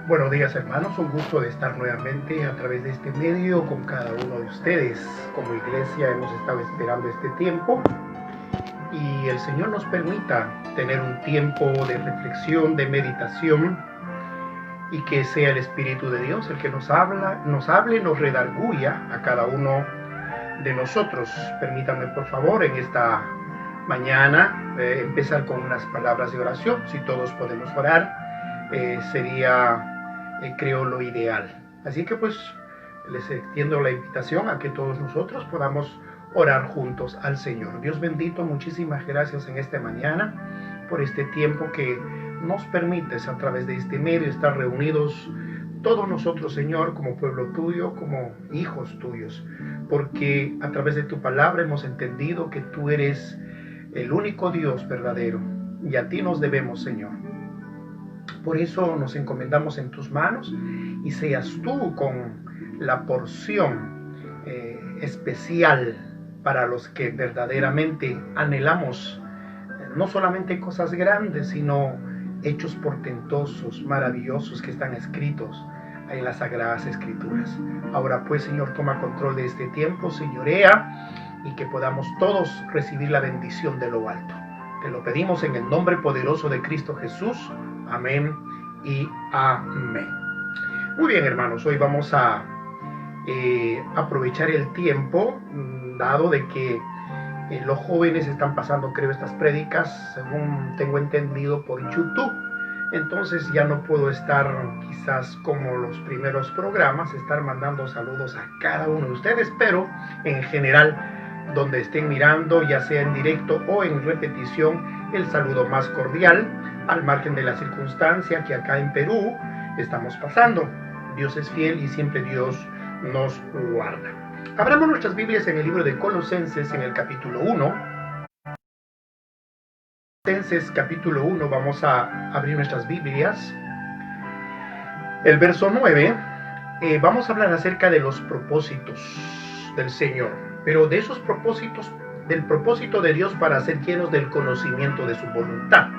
Buenos días, hermanos, un gusto de estar nuevamente a través de este medio con cada uno de ustedes. Como iglesia hemos estado esperando este tiempo y el Señor nos permita tener un tiempo de reflexión, de meditación, y que sea el Espíritu de Dios el que nos hable, nos redarguya a cada uno de nosotros. Permítanme, por favor, en esta mañana empezar con unas palabras de oración. Si todos podemos orar, sería creo lo ideal. Así que pues les extiendo la invitación a que todos nosotros podamos orar juntos al Señor. Dios bendito, muchísimas gracias en esta mañana por este tiempo que nos permites a través de este medio estar reunidos todos nosotros, Señor, como pueblo tuyo, como hijos tuyos, porque a través de tu palabra hemos entendido que tú eres el único Dios verdadero y a ti nos debemos, Señor. Por eso nos encomendamos en tus manos y seas tú con la porción especial para los que verdaderamente anhelamos no solamente cosas grandes, sino hechos portentosos, maravillosos que están escritos en las Sagradas Escrituras. Ahora pues, Señor, toma control de este tiempo, señorea, y que podamos todos recibir la bendición de lo alto. Te lo pedimos en el nombre poderoso de Cristo Jesús. Amén y amén. Muy bien, hermanos, hoy vamos a aprovechar el tiempo, dado de que los jóvenes están pasando, creo, estas prédicas, según tengo entendido, por YouTube. Entonces ya no puedo estar, quizás como los primeros programas, estar mandando saludos a cada uno de ustedes, pero en general, donde estén mirando, ya sea en directo o en repetición, el saludo más cordial, al margen de la circunstancia que acá en Perú estamos pasando. Dios es fiel y siempre Dios nos guarda. Abramos nuestras Biblias en el libro de Colosenses, en el capítulo 1. Colosenses capítulo 1, vamos a abrir nuestras Biblias. El verso 9, vamos a hablar acerca de los propósitos del Señor, pero de esos propósitos, del propósito de Dios para ser llenos del conocimiento de su voluntad.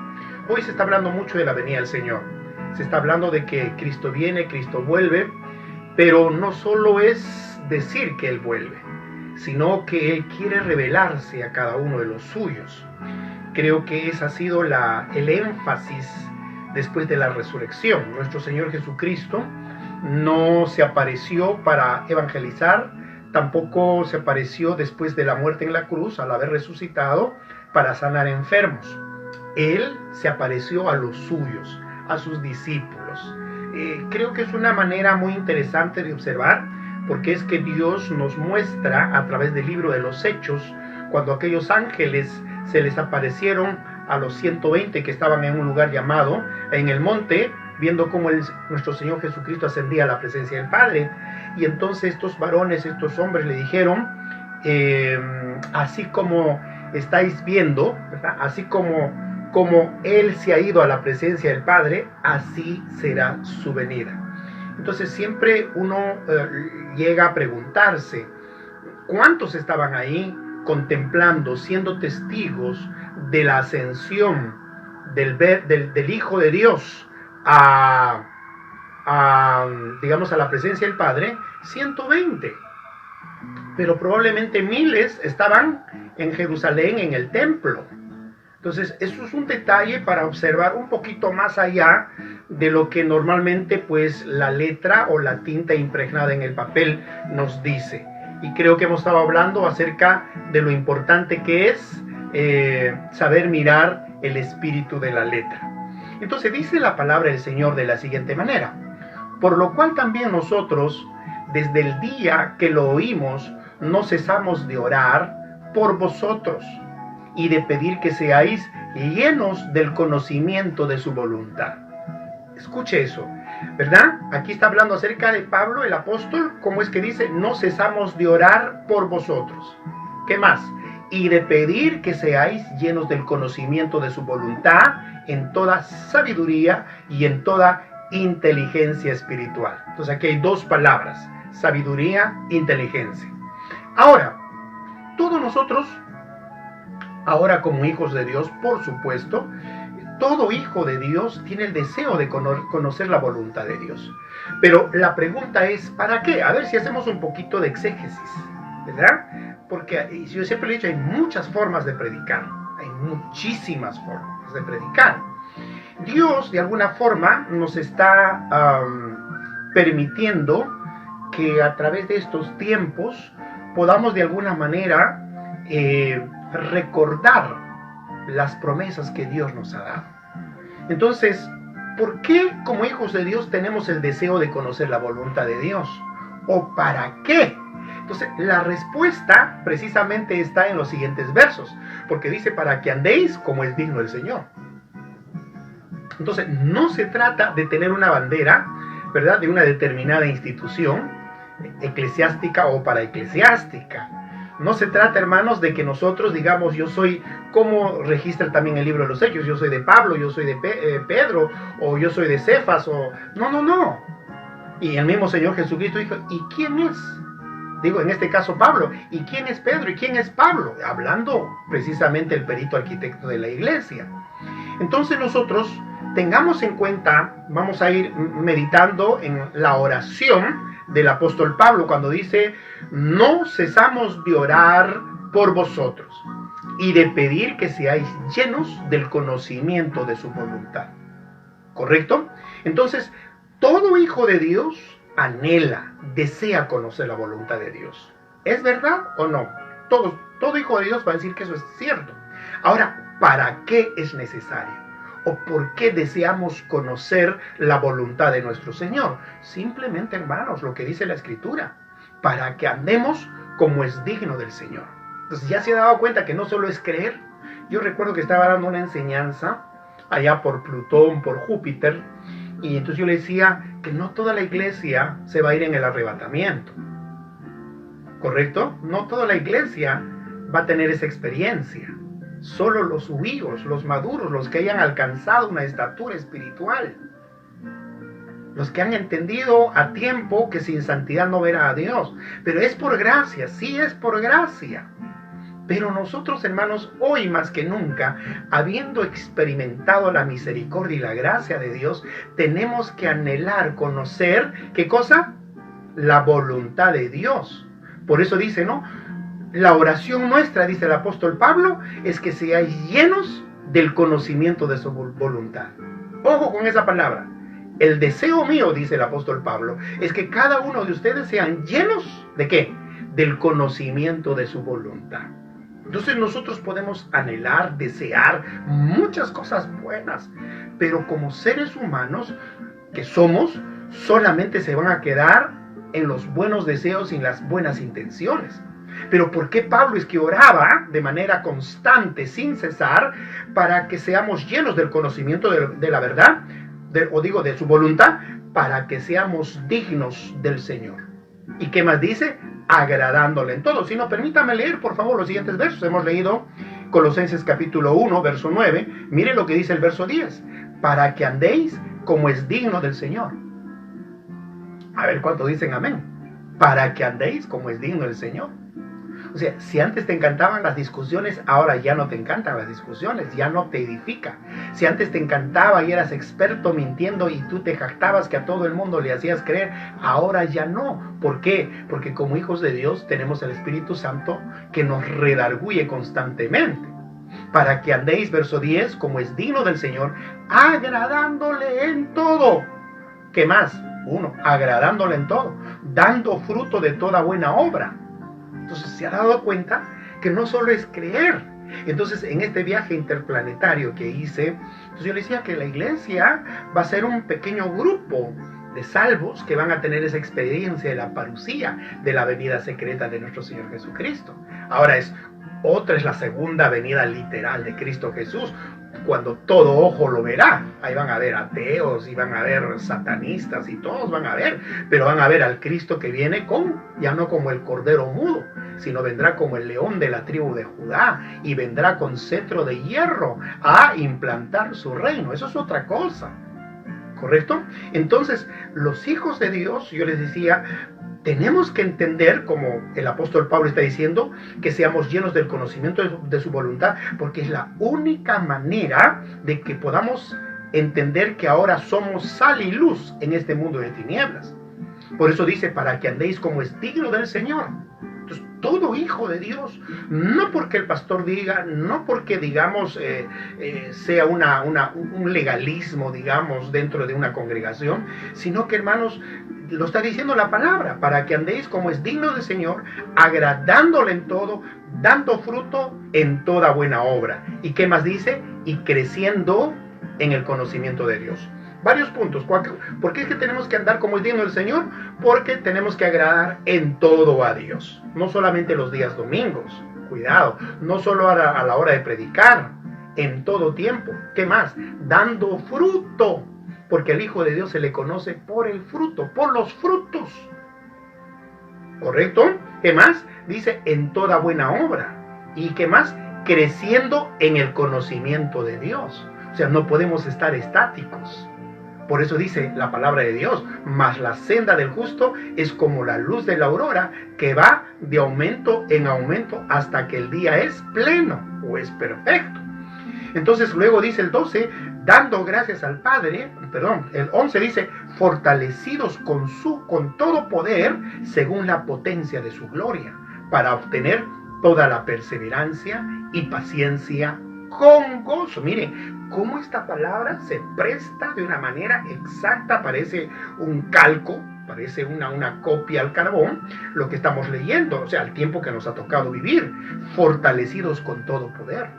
Hoy se está hablando mucho de la venida del Señor. Se está hablando de que Cristo viene, Cristo vuelve, pero no solo es decir que Él vuelve, sino que Él quiere revelarse a cada uno de los suyos. Creo que ese ha sido el énfasis después de la resurrección. Nuestro Señor Jesucristo no se apareció para evangelizar, tampoco se apareció después de la muerte en la cruz, al haber resucitado, para sanar enfermos. Él se apareció a los suyos, a sus discípulos. Creo que es una manera muy interesante de observar, porque es que Dios nos muestra a través del libro de los Hechos, cuando aquellos ángeles se les aparecieron a los 120 que estaban en un lugar llamado en el monte, viendo cómo nuestro Señor Jesucristo ascendía a la presencia del Padre. Y entonces estos varones, estos hombres le dijeron, así como estáis viendo, ¿verdad? Así como Él se ha ido a la presencia del Padre, así será su venida. Entonces siempre uno llega a preguntarse, ¿cuántos estaban ahí contemplando, siendo testigos de la ascensión del Hijo de Dios digamos, a la presencia del Padre? 120. Pero probablemente miles estaban en Jerusalén, en el templo. Entonces, eso es un detalle para observar un poquito más allá de lo que normalmente pues la letra o la tinta impregnada en el papel nos dice. Y creo que hemos estado hablando acerca de lo importante que es saber mirar el espíritu de la letra. Entonces dice la palabra del Señor de la siguiente manera: por lo cual también nosotros, desde el día que lo oímos, no cesamos de orar por vosotros y de pedir que seáis llenos del conocimiento de su voluntad. Escuche eso, ¿verdad? Aquí está hablando acerca de Pablo, el apóstol, como es que dice, no cesamos de orar por vosotros. ¿Qué más? Y de pedir que seáis llenos del conocimiento de su voluntad en toda sabiduría y en toda inteligencia espiritual. Entonces aquí hay dos palabras, sabiduría, inteligencia. Ahora, todos nosotros, ahora como hijos de Dios, por supuesto, todo hijo de Dios tiene el deseo de conocer la voluntad de Dios. Pero la pregunta es, ¿para qué? A ver si hacemos un poquito de exégesis, ¿verdad? Porque yo siempre he dicho, hay muchas formas de predicar, hay muchísimas formas de predicar. Dios, de alguna forma, nos está permitiendo que a través de estos tiempos podamos de alguna manera recordar las promesas que Dios nos ha dado. Entonces, ¿por qué como hijos de Dios tenemos el deseo de conocer la voluntad de Dios? ¿O para qué? Entonces, la respuesta precisamente está en los siguientes versos, porque dice, para que andéis como es digno el Señor. Entonces, no se trata de tener una bandera, ¿verdad?, de una determinada institución eclesiástica o paraeclesiástica. No se trata, hermanos, de que nosotros digamos, yo soy, como registra también el libro de los Hechos, yo soy de Pablo, yo soy de Pedro, o yo soy de Cefas, o... No. Y el mismo Señor Jesucristo dijo, ¿y quién es? Digo, en este caso Pablo, ¿y quién es Pedro? ¿Y quién es Pablo? Hablando precisamente el perito arquitecto de la iglesia. Entonces nosotros tengamos en cuenta, vamos a ir meditando en la oración del apóstol Pablo cuando dice, no cesamos de orar por vosotros y de pedir que seáis llenos del conocimiento de su voluntad. ¿Correcto? Entonces, todo hijo de Dios anhela, desea conocer la voluntad de Dios. ¿Es verdad o no? Todo hijo de Dios va a decir que eso es cierto. Ahora, ¿para qué es necesario? ¿O por qué deseamos conocer la voluntad de nuestro Señor? Simplemente, hermanos, lo que dice la Escritura, para que andemos como es digno del Señor. Entonces ya se ha dado cuenta que no solo es creer. Yo recuerdo que estaba dando una enseñanza allá por Plutón, por Júpiter, y entonces yo le decía que no toda la iglesia se va a ir en el arrebatamiento. ¿Correcto? No toda la iglesia va a tener esa experiencia. Solo los huíos, los maduros, los que hayan alcanzado una estatura espiritual, los que han entendido a tiempo que sin santidad no verá a Dios. Pero es por gracia, sí es por gracia. Pero nosotros, hermanos, hoy más que nunca, habiendo experimentado la misericordia y la gracia de Dios, tenemos que anhelar conocer, ¿qué cosa? La voluntad de Dios. Por eso dice, ¿no? La oración nuestra, dice el apóstol Pablo, es que seáis llenos del conocimiento de su voluntad. Ojo con esa palabra. El deseo mío, dice el apóstol Pablo, es que cada uno de ustedes sean llenos, ¿de qué? Del conocimiento de su voluntad. Entonces nosotros podemos anhelar, desear muchas cosas buenas, pero como seres humanos que somos, solamente se van a quedar en los buenos deseos y en las buenas intenciones. Pero ¿por qué Pablo es que oraba de manera constante, sin cesar, para que seamos llenos del conocimiento de la verdad, de su voluntad, para que seamos dignos del Señor? ¿Y qué más dice? Agradándole en todo. Si no, permítame leer, por favor, los siguientes versos. Hemos leído Colosenses capítulo 1, verso 9. Mire lo que dice el verso 10. Para que andéis como es digno del Señor. A ver cuánto dicen amén. Para que andéis como es digno del Señor. O sea, si antes te encantaban las discusiones, ahora ya no te encantan las discusiones, ya no te edifica. Si antes te encantaba y eras experto mintiendo y tú te jactabas que a todo el mundo le hacías creer, ahora ya no. ¿Por qué? Porque como hijos de Dios tenemos el Espíritu Santo que nos redarguye constantemente. Para que andéis, verso 10, como es digno del Señor, agradándole en todo. ¿Qué más? 1, agradándole en todo, dando fruto de toda buena obra. Entonces se ha dado cuenta que no solo es creer. Entonces en este viaje interplanetario que hice, entonces yo le decía que la iglesia va a ser un pequeño grupo de salvos que van a tener esa experiencia de la parucía, de la venida secreta de nuestro Señor Jesucristo. Ahora otra es la segunda venida literal de Cristo Jesús, cuando todo ojo lo verá. Ahí van a ver ateos y van a ver satanistas y todos van a ver, pero van a ver al Cristo que viene ya no como el cordero mudo, sino vendrá como el león de la tribu de Judá y vendrá con cetro de hierro a implantar su reino. Eso es otra cosa, ¿correcto? Entonces, los hijos de Dios, yo les decía, tenemos que entender, como el apóstol Pablo está diciendo, que seamos llenos del conocimiento de su voluntad, porque es la única manera de que podamos entender que ahora somos sal y luz en este mundo de tinieblas. Por eso dice, para que andéis como es digno del Señor. Entonces, todo hijo de Dios, no porque el pastor diga, no porque, digamos, sea un legalismo, digamos, dentro de una congregación, sino que, hermanos, lo está diciendo la palabra, para que andéis como es digno del Señor, agradándole en todo, dando fruto en toda buena obra. ¿Y qué más dice? Y creciendo en el conocimiento de Dios. Varios puntos. ¿Por qué es que tenemos que andar como es digno del Señor? Porque tenemos que agradar en todo a Dios. No solamente los días domingos, cuidado, no solo a la hora de predicar, en todo tiempo. ¿Qué más? Dando fruto, porque al Hijo de Dios se le conoce por el fruto, por los frutos. ¿Correcto? ¿Qué más? Dice en toda buena obra. ¿Y qué más? Creciendo en el conocimiento de Dios. O sea, no podemos estar estáticos. Por eso dice la palabra de Dios, mas la senda del justo es como la luz de la aurora, que va de aumento en aumento hasta que el día es pleno o es perfecto. Entonces luego dice el 12, dando gracias al Padre, el 11 dice, fortalecidos con todo poder, según la potencia de su gloria, para obtener toda la perseverancia y paciencia con gozo. Mire, cómo esta palabra se presta de una manera exacta, parece un calco, parece una copia al carbón, lo que estamos leyendo, o sea, el tiempo que nos ha tocado vivir, fortalecidos con todo poder.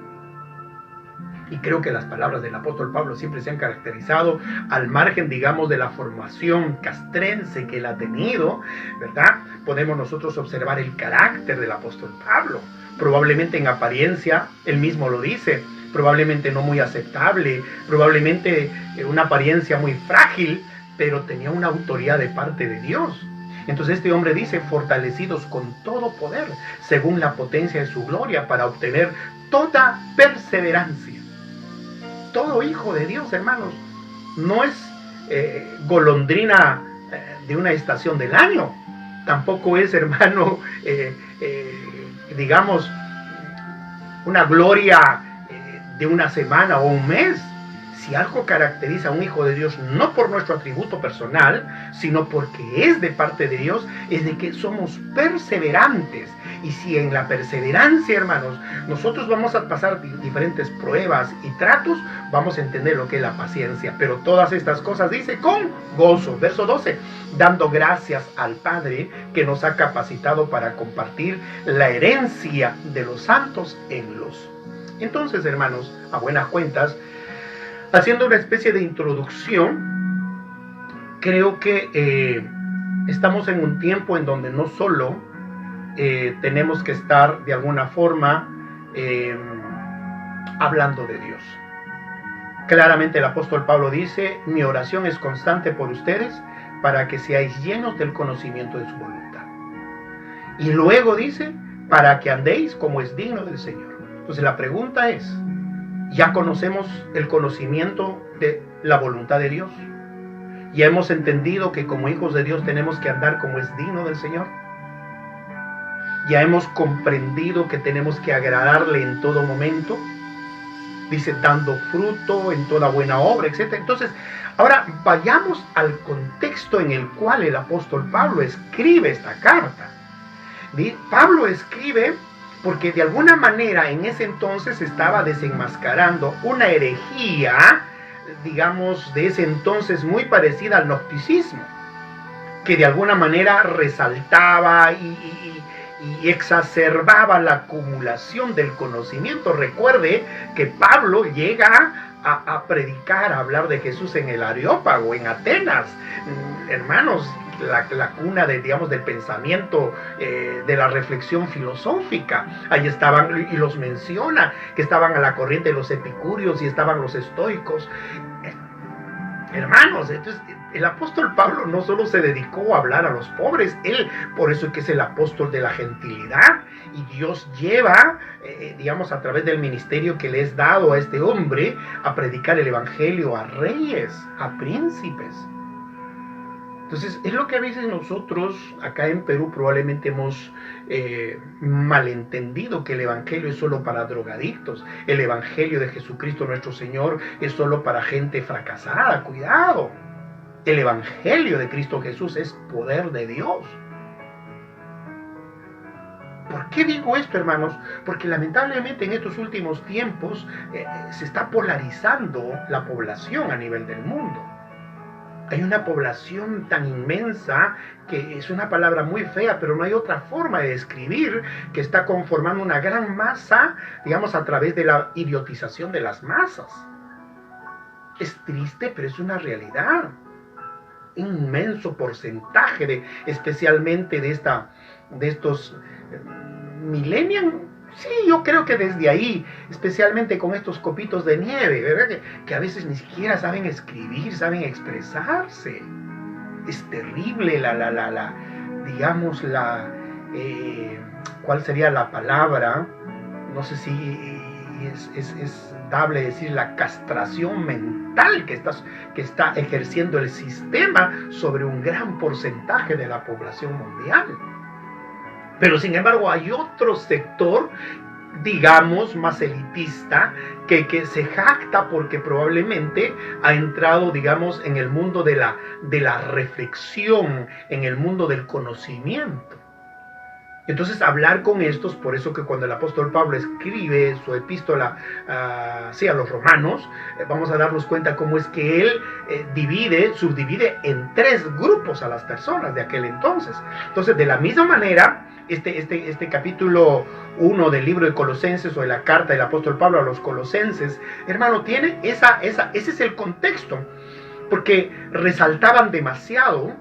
Y creo que las palabras del apóstol Pablo siempre se han caracterizado al margen, digamos, de la formación castrense que él ha tenido, ¿verdad? Podemos nosotros observar el carácter del apóstol Pablo. Probablemente en apariencia, él mismo lo dice, probablemente no muy aceptable, probablemente una apariencia muy frágil, pero tenía una autoridad de parte de Dios. Entonces este hombre dice, fortalecidos con todo poder, según la potencia de su gloria, para obtener toda perseverancia. Todo hijo de Dios, hermanos, no es golondrina de una estación del año, tampoco es, hermano, digamos, una gloria de una semana o un mes. Si algo caracteriza a un hijo de Dios, no por nuestro atributo personal, sino porque es de parte de Dios, es de que somos perseverantes. Y si en la perseverancia, hermanos, nosotros vamos a pasar diferentes pruebas y tratos, vamos a entender lo que es la paciencia. Pero todas estas cosas dice con gozo. Verso 12, dando gracias al Padre que nos ha capacitado para compartir la herencia de los santos en luz. Entonces, hermanos, a buenas cuentas, haciendo una especie de introducción, creo que estamos en un tiempo en donde no solo tenemos que estar de alguna forma hablando de Dios. Claramente el apóstol Pablo dice, mi oración es constante por ustedes para que seáis llenos del conocimiento de su voluntad. Y luego dice, para que andéis como es digno del Señor. Entonces la pregunta es, ¿ya conocemos el conocimiento de la voluntad de Dios? ¿Ya hemos entendido que como hijos de Dios tenemos que andar como es digno del Señor? ¿Ya hemos comprendido que tenemos que agradarle en todo momento? Dice, dando fruto en toda buena obra, etc. Entonces, ahora vayamos al contexto en el cual el apóstol Pablo escribe esta carta. Pablo escribe porque de alguna manera en ese entonces estaba desenmascarando una herejía, digamos, de ese entonces muy parecida al gnosticismo, que de alguna manera resaltaba y exacerbaba la acumulación del conocimiento. Recuerde que Pablo llega a predicar, a hablar de Jesús en el Areópago, en Atenas, hermanos, la cuna de, digamos, del pensamiento, de la reflexión filosófica. Ahí estaban, y los menciona, que estaban a la corriente de los epicúreos y estaban los estoicos. Hermanos, entonces el apóstol Pablo no solo se dedicó a hablar a los pobres, él, por eso es que es el apóstol de la gentilidad, y Dios lleva, digamos, a través del ministerio que le es dado a este hombre, a predicar el evangelio a reyes, a príncipes. Entonces, es lo que a veces nosotros acá en Perú probablemente hemos malentendido, que el Evangelio es solo para drogadictos, el Evangelio de Jesucristo nuestro Señor es solo para gente fracasada. Cuidado, el Evangelio de Cristo Jesús es poder de Dios. ¿Por qué digo esto, hermanos? Porque lamentablemente en estos últimos tiempos se está polarizando la población a nivel del mundo. Hay una población tan inmensa, que es una palabra muy fea, pero no hay otra forma de describir, que está conformando una gran masa, digamos, a través de la idiotización de las masas. Es triste, pero es una realidad. Un inmenso porcentaje, especialmente de estos millennials. Sí, yo creo que desde ahí, especialmente con estos copitos de nieve, ¿verdad? Que a veces ni siquiera saben escribir, saben expresarse. Es terrible digamos, ¿cuál sería la palabra? No sé si es dable decir la castración mental que está ejerciendo el sistema sobre un gran porcentaje de la población mundial. Pero sin embargo hay otro sector, digamos, más elitista, que se jacta porque probablemente ha entrado, digamos, en el mundo de la reflexión, en el mundo del conocimiento. Entonces, hablar con estos, por eso que cuando el apóstol Pablo escribe su epístola a los romanos, vamos a darnos cuenta cómo es que él subdivide en 3 grupos a las personas de aquel entonces. Entonces, de la misma manera, este capítulo 1 del libro de Colosenses, o de la carta del apóstol Pablo a los Colosenses, hermano, tiene ese es el contexto, porque resaltaban demasiado,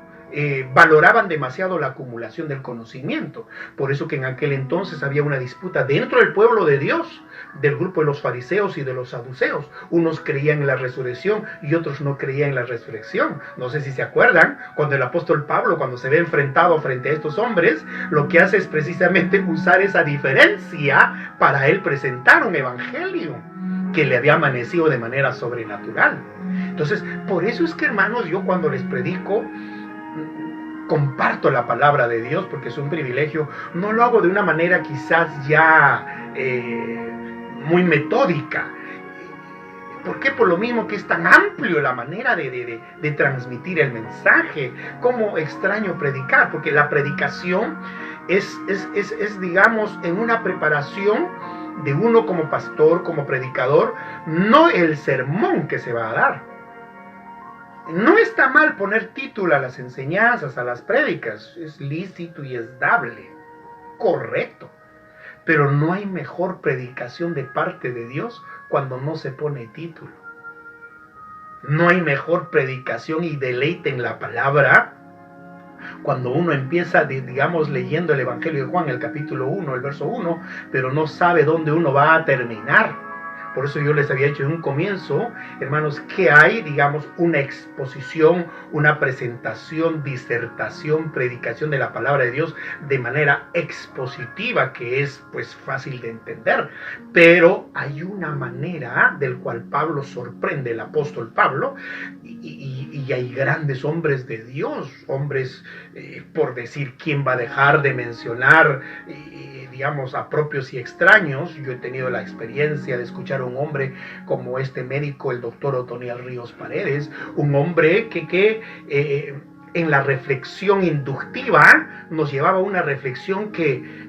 valoraban demasiado la acumulación del conocimiento. Por eso que en aquel entonces había una disputa dentro del pueblo de Dios, del grupo de los fariseos y de los saduceos. Unos creían en la resurrección y otros no creían en la resurrección. No sé si se acuerdan, cuando el apóstol Pablo, cuando se ve enfrentado frente a estos hombres, lo que hace es precisamente usar esa diferencia para él presentar un evangelio que le había amanecido de manera sobrenatural. Entonces, por eso es que, hermanos, yo cuando les predico, comparto la palabra de Dios, porque es un privilegio. No lo hago de una manera quizás ya muy metódica. ¿Por qué? Por lo mismo que es tan amplio la manera de transmitir el mensaje. Como extraño predicar, porque la predicación es, digamos, en una preparación de uno como pastor, como predicador, no el sermón que se va a dar. No está mal poner título a las enseñanzas, a las prédicas, es lícito y es dable, correcto, pero no hay mejor predicación de parte de Dios cuando no se pone título. No hay mejor predicación y deleite en la palabra cuando uno empieza, digamos, leyendo el Evangelio de Juan, el capítulo 1, el verso 1, pero no sabe dónde uno va a terminar. Por eso yo les había hecho en un comienzo, hermanos, que hay, digamos, una exposición, una presentación, disertación, predicación de la palabra de Dios de manera expositiva, que es pues fácil de entender. Pero hay una manera del cual Pablo sorprende, el apóstol Pablo, y hay grandes hombres de Dios, hombres, por decir, ¿quién va a dejar de mencionar, digamos, a propios y extraños? Yo he tenido la experiencia de escuchar a un hombre como este médico, el doctor Otoniel Ríos Paredes, un hombre que en la reflexión inductiva nos llevaba a una reflexión que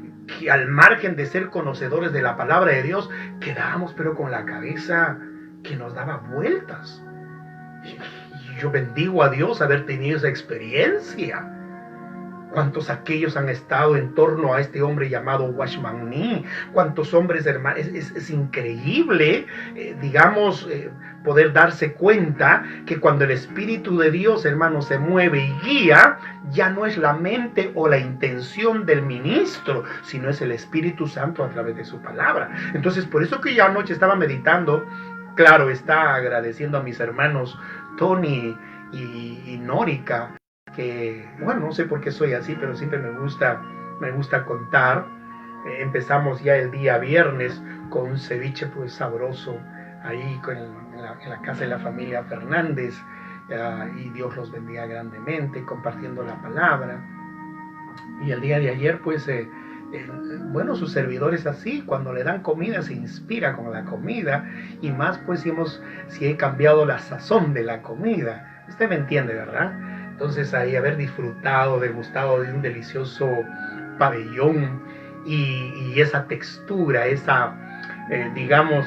al margen de ser conocedores de la palabra de Dios, quedábamos pero con la cabeza que nos daba vueltas. Y yo bendigo a Dios haber tenido esa experiencia. ¿Cuántos aquellos han estado en torno a este hombre llamado Watchman Nee? ¿Cuántos hombres, hermanos? Es increíble, digamos, poder darse cuenta que cuando el Espíritu de Dios, hermano, se mueve y guía, ya no es la mente o la intención del ministro, sino es el Espíritu Santo a través de su palabra. Entonces, por eso que yo anoche estaba meditando, claro, está agradeciendo a mis hermanos Tony y Nórica, que, bueno, no sé por qué soy así, pero siempre me gusta contar. Empezamos ya el día viernes con un ceviche pues sabroso ahí en la casa de la familia Fernández, y Dios los bendiga grandemente compartiendo la palabra. Y el día de ayer, pues, bueno, su servidor es así, cuando le dan comida se inspira con la comida, y más pues si he cambiado la sazón de la comida. Usted me entiende, ¿verdad? Entonces ahí haber disfrutado, degustado de un delicioso pabellón y esa textura, esa, digamos,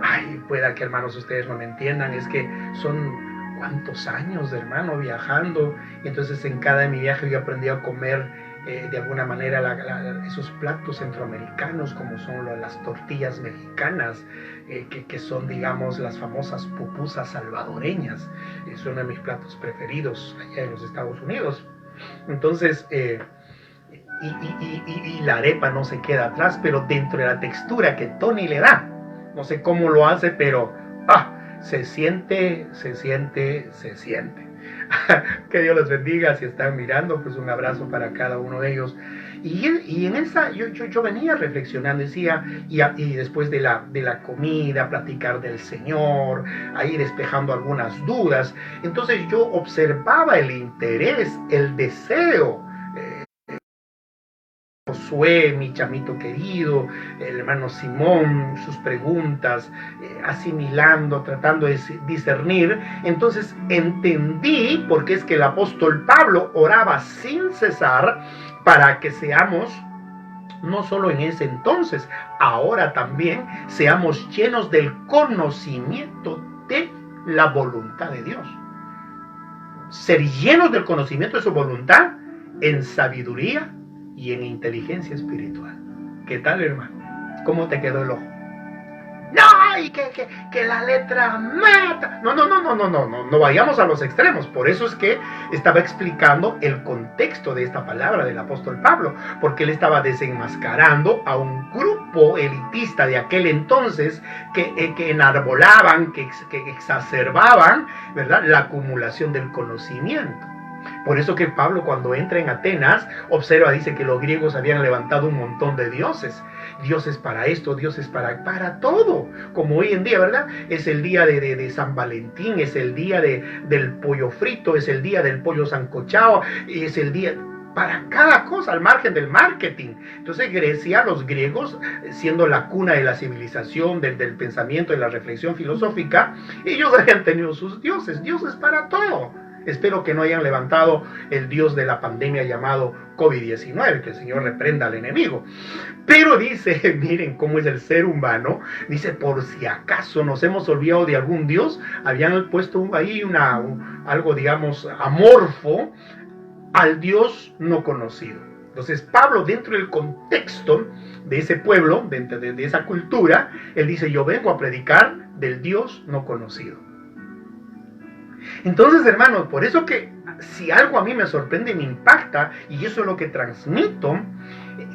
ay, pueda que hermanos ustedes no me entiendan, es que son cuántos años, hermano, viajando, y entonces en cada mi viaje yo aprendí a comer de alguna manera esos platos centroamericanos, como son las tortillas mexicanas, que son, digamos, las famosas pupusas salvadoreñas. Es uno de mis platos preferidos allá en los Estados Unidos. Entonces, y la arepa no se queda atrás, pero dentro de la textura que Tony le da, no sé cómo lo hace, pero se siente. Que Dios los bendiga. Si están mirando, pues un abrazo para cada uno de ellos. Y en esa yo venía reflexionando, decía, y después de la comida, platicar del Señor, ahí despejando algunas dudas. Entonces yo observaba el interés, el deseo. Josué, mi chamito querido, el hermano Simón, sus preguntas, asimilando, tratando de discernir. Entonces entendí por qué es que el apóstol Pablo oraba sin cesar para que seamos, no solo en ese entonces, ahora también seamos llenos del conocimiento de la voluntad de Dios. Ser llenos del conocimiento de su voluntad en sabiduría y en inteligencia espiritual. ¿Qué tal, hermano? ¿Cómo te quedó el ojo? No, y que la letra mata. No vayamos a los extremos. Por eso es que estaba explicando el contexto de esta palabra del apóstol Pablo, porque él estaba desenmascarando a un grupo elitista de aquel entonces que enarbolaban, que exacerbaban, ¿verdad?, la acumulación del conocimiento. Por eso que Pablo, cuando entra en Atenas, observa, dice que los griegos habían levantado un montón de dioses. Dioses para esto, dioses para todo. Como hoy en día, ¿verdad? Es el día de San Valentín, es el día del pollo frito, es el día del pollo sancochado, es el día para cada cosa, al margen del marketing. Entonces Grecia, los griegos, siendo la cuna de la civilización, del pensamiento, de la reflexión filosófica, ellos habían tenido sus dioses para todo. Espero que no hayan levantado el dios de la pandemia llamado COVID-19, que el Señor reprenda al enemigo. Pero dice, miren cómo es el ser humano, dice, por si acaso nos hemos olvidado de algún dios, habían puesto ahí algo, digamos, amorfo al Dios no conocido. Entonces Pablo, dentro del contexto de ese pueblo, de esa cultura, él dice, yo vengo a predicar del Dios no conocido. Entonces, hermanos, por eso que si algo a mí me sorprende, me impacta, y eso es lo que transmito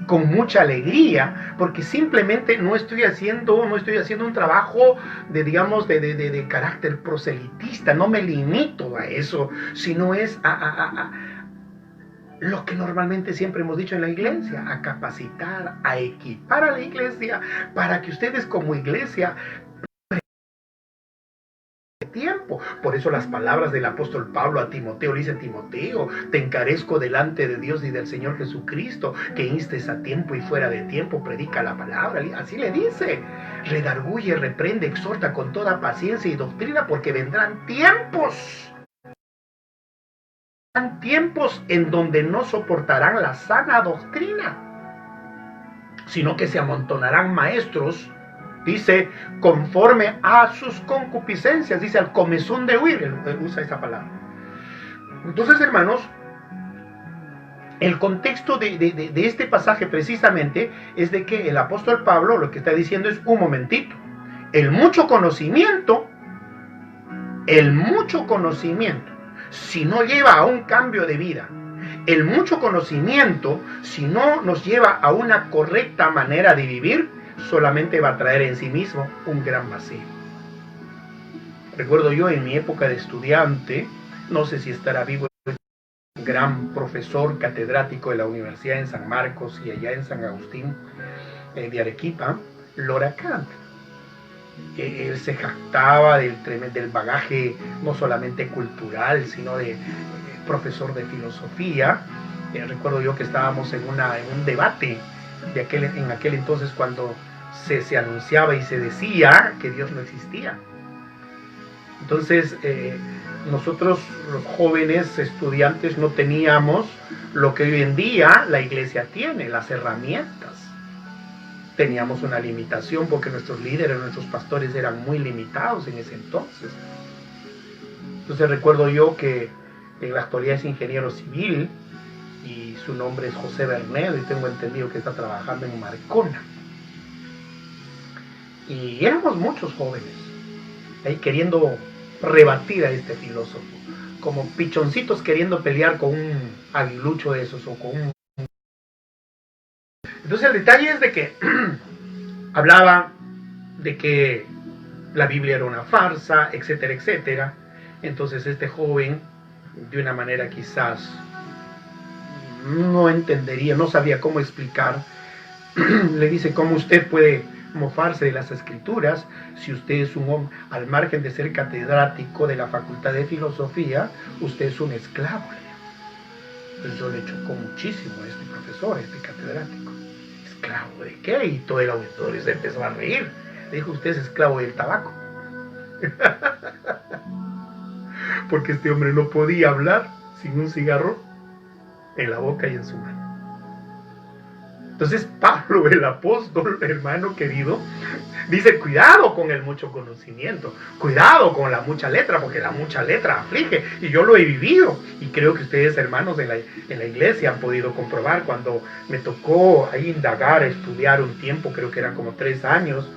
con mucha alegría, porque simplemente no estoy haciendo un trabajo de carácter proselitista, no me limito a eso, sino es a lo que normalmente siempre hemos dicho en la iglesia, a capacitar, a equipar a la iglesia, para que ustedes como iglesia tiempo. Por eso las palabras del apóstol Pablo a Timoteo, le dice: Timoteo, te encarezco delante de Dios y del Señor Jesucristo, que instes a tiempo y fuera de tiempo, predica la palabra. Así le dice: redarguye, reprende, exhorta con toda paciencia y doctrina, porque vendrán tiempos en donde no soportarán la sana doctrina, sino que se amontonarán maestros, dice, conforme a sus concupiscencias, dice, al comezón de huir, él usa esa palabra. Entonces, hermanos, el contexto de este pasaje precisamente es de que el apóstol Pablo lo que está diciendo es: un momentito, el mucho conocimiento, si no lleva a un cambio de vida, el mucho conocimiento, si no nos lleva a una correcta manera de vivir, solamente va a traer en sí mismo un gran vacío. Recuerdo yo en mi época de estudiante, no sé si estará vivo, un gran profesor catedrático de la Universidad en San Marcos y allá en San Agustín de Arequipa, Lora Kant. Él se jactaba del bagaje no solamente cultural, sino de profesor de filosofía. Recuerdo yo que estábamos en un debate en aquel entonces cuando se anunciaba y se decía que Dios no existía. Entonces, nosotros los jóvenes estudiantes no teníamos lo que hoy en día la iglesia tiene, las herramientas. Teníamos una limitación porque nuestros líderes, nuestros pastores eran muy limitados en ese entonces. Entonces recuerdo yo que en la actualidad es ingeniero civil y su nombre es José Bernedo y tengo entendido que está trabajando en Marcona. Y éramos muchos jóvenes ahí queriendo rebatir a este filósofo, como pichoncitos queriendo pelear con un aguilucho de esos o con un... Entonces el detalle es de que hablaba de que la Biblia era una farsa, etcétera, etcétera. Entonces este joven, de una manera quizás no entendería, no sabía cómo explicar, le dice: ¿cómo usted puede mofarse de las escrituras si usted es un hombre, al margen de ser catedrático de la Facultad de Filosofía, usted es un esclavo? Eso le chocó muchísimo a este profesor, a este catedrático. ¿Esclavo de qué? Y todo el auditorio se empezó a reír. Le dijo: usted es esclavo del tabaco. Porque este hombre no podía hablar sin un cigarro en la boca y en su mano. Entonces Pablo, el apóstol, hermano querido, dice: cuidado con el mucho conocimiento, cuidado con la mucha letra, porque la mucha letra aflige, y yo lo he vivido, y creo que ustedes, hermanos en la iglesia, han podido comprobar. Cuando me tocó ahí indagar, estudiar un tiempo, creo que eran como 3 años,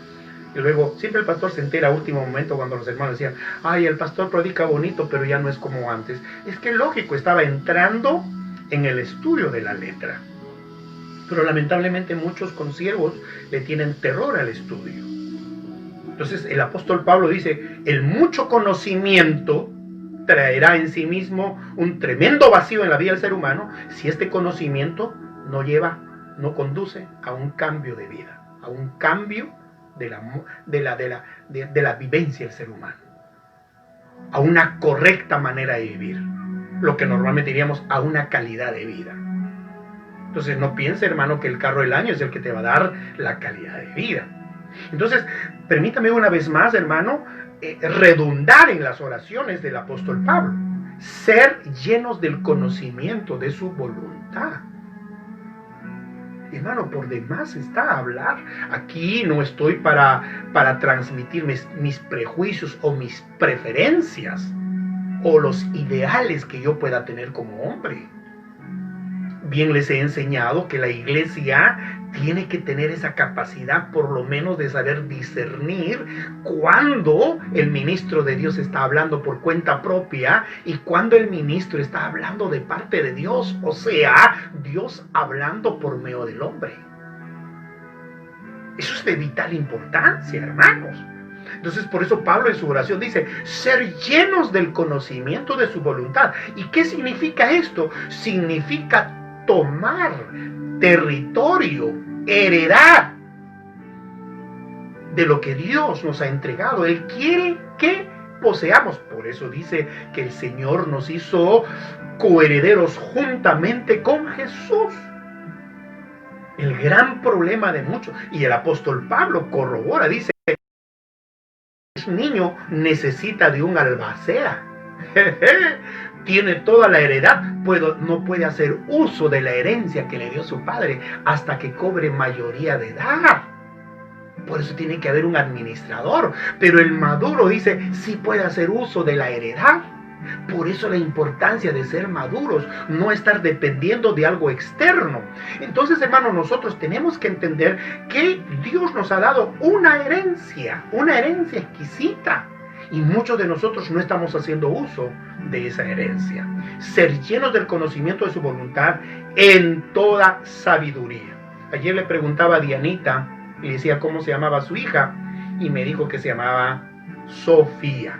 y luego siempre el pastor se entera a último momento cuando los hermanos decían: ay, el pastor predica bonito, pero ya no es como antes. Es que lógico, estaba entrando en el estudio de la letra. Pero lamentablemente muchos consiervos le tienen terror al estudio. Entonces el apóstol Pablo dice: el mucho conocimiento traerá en sí mismo un tremendo vacío en la vida del ser humano si este conocimiento no conduce a un cambio de vida, a un cambio de la vivencia del ser humano, a una correcta manera de vivir, lo que normalmente diríamos a una calidad de vida. Entonces no piense, hermano, que el carro del año es el que te va a dar la calidad de vida. Entonces, permítame una vez más, hermano, redundar en las oraciones del apóstol Pablo. Ser llenos del conocimiento de su voluntad. Hermano, por demás está a hablar. Aquí no estoy para transmitir mis prejuicios o mis preferencias o los ideales que yo pueda tener como hombre. Bien les he enseñado que la iglesia tiene que tener esa capacidad por lo menos de saber discernir cuando el ministro de Dios está hablando por cuenta propia y cuando el ministro está hablando de parte de Dios, o sea, Dios hablando por medio del hombre. Eso es de vital importancia, hermanos. Entonces por eso Pablo en su oración dice: ser llenos del conocimiento de su voluntad. ¿Y qué significa esto? Significa tomar territorio, heredad de lo que Dios nos ha entregado. Él quiere que poseamos. Por eso dice que el Señor nos hizo coherederos juntamente con Jesús. El gran problema de muchos, y el apóstol Pablo corrobora, dice: un niño necesita de un albacea. Tiene toda la heredad, no puede hacer uso de la herencia que le dio su padre hasta que cobre mayoría de edad. Por eso tiene que haber un administrador. Pero el maduro dice: sí puede hacer uso de la heredad. Por eso la importancia de ser maduros, no estar dependiendo de algo externo. Entonces, hermano, nosotros tenemos que entender que Dios nos ha dado una herencia exquisita. Y muchos de nosotros no estamos haciendo uso de esa herencia. Ser llenos del conocimiento de su voluntad en toda sabiduría. Ayer le preguntaba a Dianita, y le decía cómo se llamaba su hija, y me dijo que se llamaba Sofía.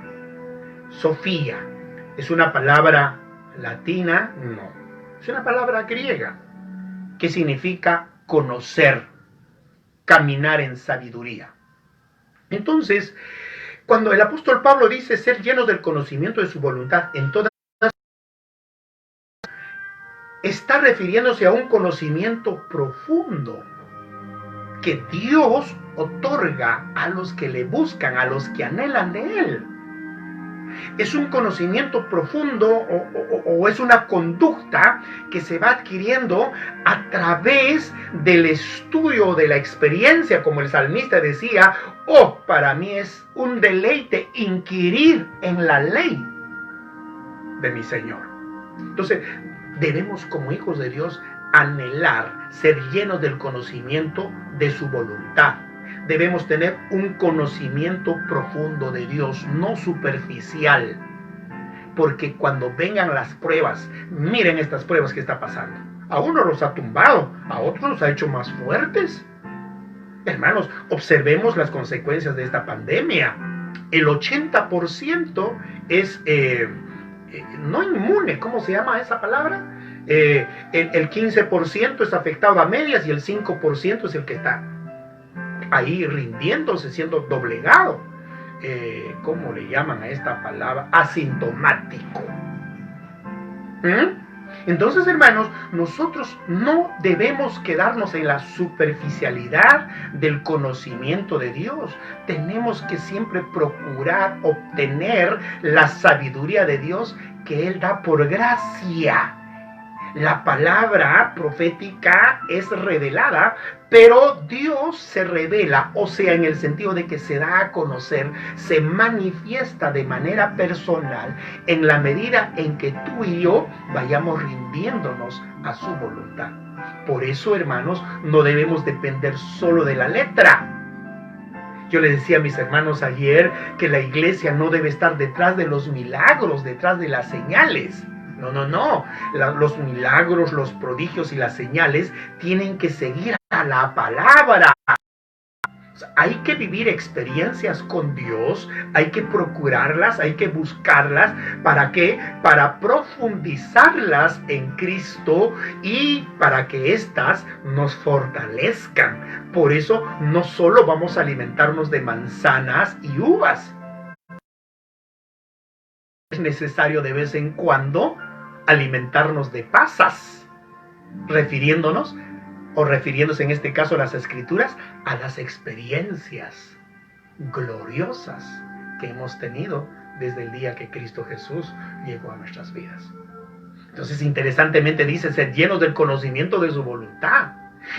Sofía, ¿es una palabra latina? No. Es una palabra griega, que significa conocer, caminar en sabiduría. Entonces, cuando el apóstol Pablo dice ser llenos del conocimiento de su voluntad en todas, está refiriéndose a un conocimiento profundo que Dios otorga a los que le buscan, a los que anhelan de Él. Es un conocimiento profundo o es una conducta que se va adquiriendo a través del estudio, de la experiencia, como el salmista decía, para mí es un deleite inquirir en la ley de mi Señor. Entonces, debemos como hijos de Dios anhelar ser llenos del conocimiento de su voluntad. Debemos tener un conocimiento profundo de Dios, no superficial. Porque cuando vengan las pruebas, miren estas pruebas que está pasando. A uno los ha tumbado, a otros los ha hecho más fuertes. Hermanos, observemos las consecuencias de esta pandemia. El 80% es no inmune, ¿cómo se llama esa palabra? El 15% es afectado a medias y el 5% es el que está ahí rindiéndose, siendo doblegado. ¿Cómo le llaman a esta palabra? Asintomático. Entonces, hermanos, nosotros no debemos quedarnos en la superficialidad del conocimiento de Dios. Tenemos que siempre procurar obtener la sabiduría de Dios que Él da por gracia. La palabra profética es revelada, pero Dios se revela, o sea, en el sentido de que se da a conocer, se manifiesta de manera personal en la medida en que tú y yo vayamos rindiéndonos a su voluntad. Por eso, hermanos, no debemos depender solo de la letra. Yo les decía a mis hermanos ayer que la iglesia no debe estar detrás de los milagros, detrás de las señales. No. Los milagros, los prodigios y las señales tienen que seguir a la palabra. Hay que vivir experiencias con Dios, hay que procurarlas, hay que buscarlas. ¿Para qué? Para profundizarlas en Cristo y para que éstas nos fortalezcan. Por eso no solo vamos a alimentarnos de manzanas y uvas. Es necesario de vez en cuando alimentarnos de pasas, refiriéndose en este caso a las Escrituras, a las experiencias gloriosas que hemos tenido desde el día que Cristo Jesús llegó a nuestras vidas. Entonces, interesantemente dice, ser llenos del conocimiento de su voluntad.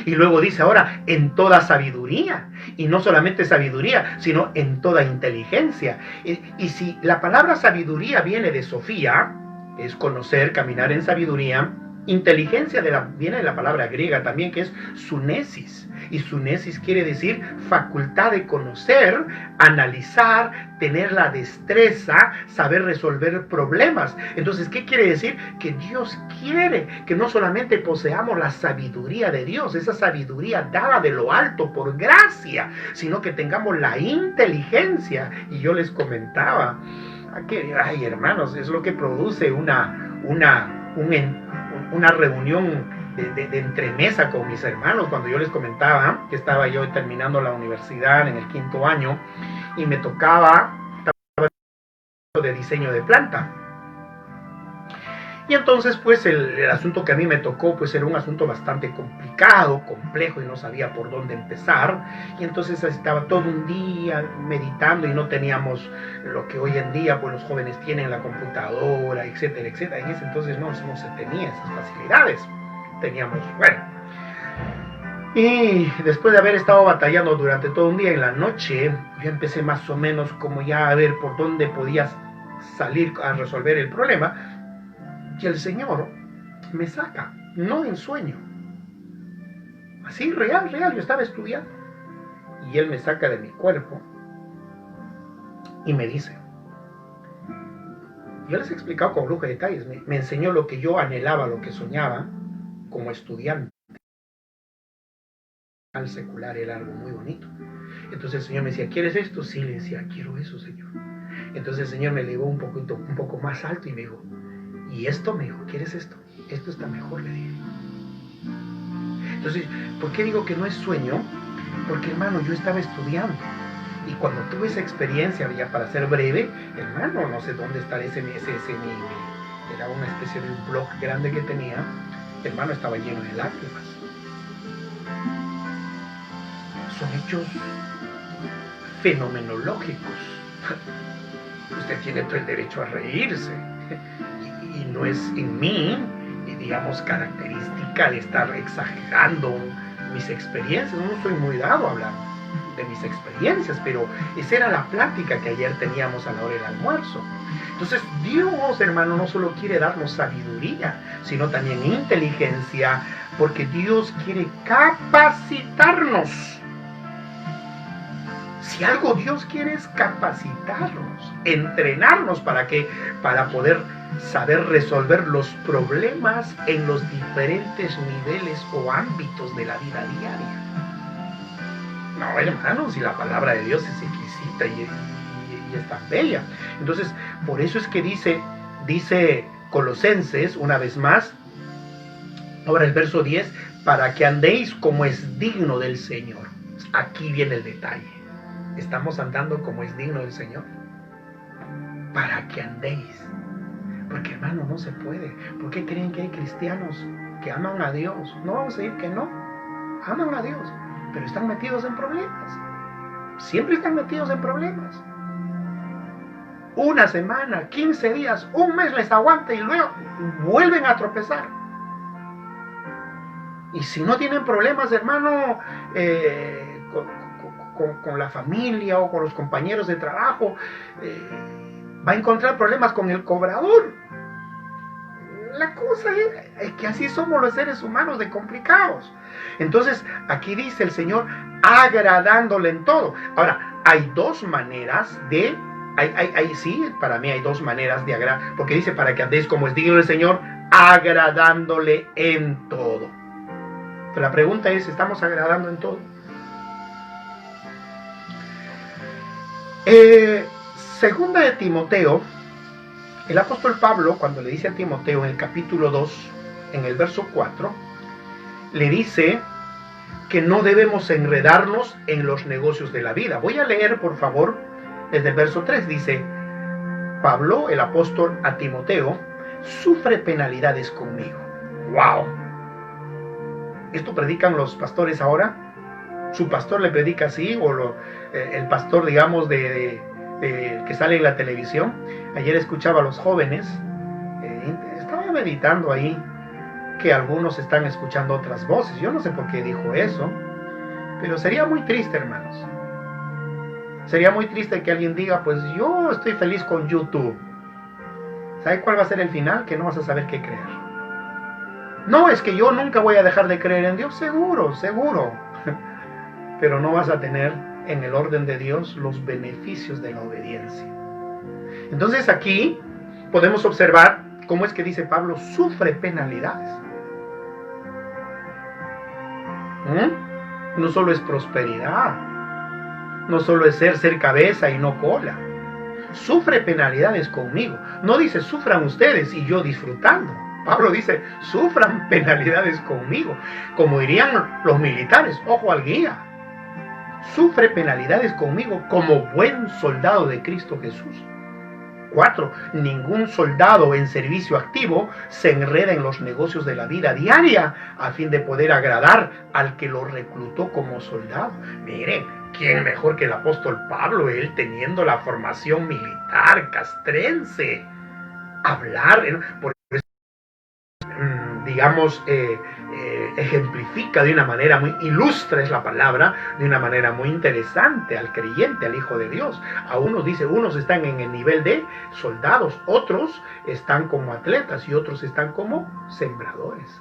Y luego dice ahora, en toda sabiduría. Y no solamente sabiduría, sino en toda inteligencia. Y si la palabra sabiduría viene de Sofía, es conocer, caminar en sabiduría. Inteligencia viene de la palabra griega también, que es sunesis. Y sunesis quiere decir facultad de conocer, analizar, tener la destreza, saber resolver problemas. Entonces, ¿qué quiere decir? Que Dios quiere que no solamente poseamos la sabiduría de Dios, esa sabiduría dada de lo alto por gracia, sino que tengamos la inteligencia. Y yo les comentaba, ay hermanos, es lo que produce una reunión de entremesa con mis hermanos, cuando yo les comentaba que estaba yo terminando la universidad en el 5º año y me tocaba de diseño de planta. Y entonces pues el asunto que a mí me tocó pues era un asunto bastante complicado, complejo, y no sabía por dónde empezar. Y entonces estaba todo un día meditando y no teníamos lo que hoy en día pues los jóvenes tienen, la computadora, etcétera, etcétera. En ese entonces no se tenía esas facilidades. Teníamos, y después de haber estado batallando durante todo un día, en la noche yo empecé más o menos como ya a ver por dónde podías salir a resolver el problema. Y el Señor me saca, no en sueño, así real, yo estaba estudiando, y Él me saca de mi cuerpo y me dice, yo les he explicado con lujo de detalles, me enseñó lo que yo anhelaba, lo que soñaba como estudiante. Al secular era algo muy bonito. Entonces el Señor me decía, ¿quieres esto? Sí, le decía, quiero eso, Señor. Entonces el Señor me elevó un poco más alto y me dijo, y esto, me dijo, ¿quieres esto? Esto está mejor, le dije. Entonces, ¿por qué digo que no es sueño? Porque, hermano, yo estaba estudiando Y cuando tuve esa experiencia, ya para ser breve, hermano, no sé dónde está era una especie de un blog grande que tenía, hermano, estaba lleno de lágrimas. Son hechos fenomenológicos. Usted tiene todo el derecho a reírse. Y no es en mí, digamos, característica de estar exagerando mis experiencias. No soy muy dado a hablar de mis experiencias, pero esa era la plática que ayer teníamos a la hora del almuerzo. Entonces Dios, hermano, no solo quiere darnos sabiduría, sino también inteligencia, porque Dios quiere capacitarnos. Si algo Dios quiere es capacitarnos, entrenarnos para poder saber resolver los problemas en los diferentes niveles o ámbitos de la vida diaria. No, hermanos, si la palabra de Dios es exquisita y es tan bella. Entonces, por eso es que dice Colosenses, una vez más, ahora el verso 10, para que andéis como es digno del Señor. Aquí viene el detalle. ¿Estamos andando como es digno del Señor? Para que andéis. Porque, hermano, no se puede. ¿Por qué creen que hay cristianos que aman a Dios? No vamos a decir que no. Aman a Dios, pero están metidos en problemas. Siempre están metidos en problemas. Una semana, 15 días, un mes les aguanta y luego vuelven a tropezar. Y si no tienen problemas, hermano, con la familia o con los compañeros de trabajo, va a encontrar problemas con el cobrador. La cosa es que así somos los seres humanos de complicados. Entonces, aquí dice el Señor, agradándole en todo. Ahora, hay dos maneras de... sí, para mí hay dos maneras de agradar, porque dice, para que andéis como es digno del Señor, agradándole en todo. Pero la pregunta es, ¿estamos agradando en todo? Segunda de Timoteo, el apóstol Pablo, cuando le dice a Timoteo en el capítulo 2, en el verso 4, le dice que no debemos enredarnos en los negocios de la vida. Voy a leer, por favor, desde el verso 3. Dice, Pablo, el apóstol, a Timoteo, sufre penalidades conmigo. ¡Wow! ¿Esto predican los pastores ahora? ¿Su pastor le predica así? ¿O el pastor, digamos, que sale en la televisión? Ayer escuchaba a los jóvenes, estaba meditando ahí, que algunos están escuchando otras voces. Yo no sé por qué dijo eso, pero sería muy triste, hermanos. Sería muy triste que alguien diga, pues yo estoy feliz con YouTube. ¿Sabe cuál va a ser el final? Que no vas a saber qué creer. No, es que yo nunca voy a dejar de creer en Dios. Seguro, seguro. Pero no vas a tener en el orden de Dios los beneficios de la obediencia. Entonces aquí podemos observar cómo es que dice Pablo, sufre penalidades. No solo es prosperidad, no solo es ser cabeza y no cola. Sufre penalidades conmigo. No dice sufran ustedes y yo disfrutando. Pablo dice sufran penalidades conmigo. Como dirían los militares, ojo al guía. Sufre penalidades conmigo como buen soldado de Cristo Jesús. 4. Ningún soldado en servicio activo se enreda en los negocios de la vida diaria a fin de poder agradar al que lo reclutó como soldado. Miren, ¿quién mejor que el apóstol Pablo, él teniendo la formación militar castrense? Hablar, por eso, digamos, ejemplifica de una manera muy ilustra, es la palabra, de una manera muy interesante al creyente, al Hijo de Dios. A unos dice, unos están en el nivel de soldados, otros están como atletas y otros están como sembradores.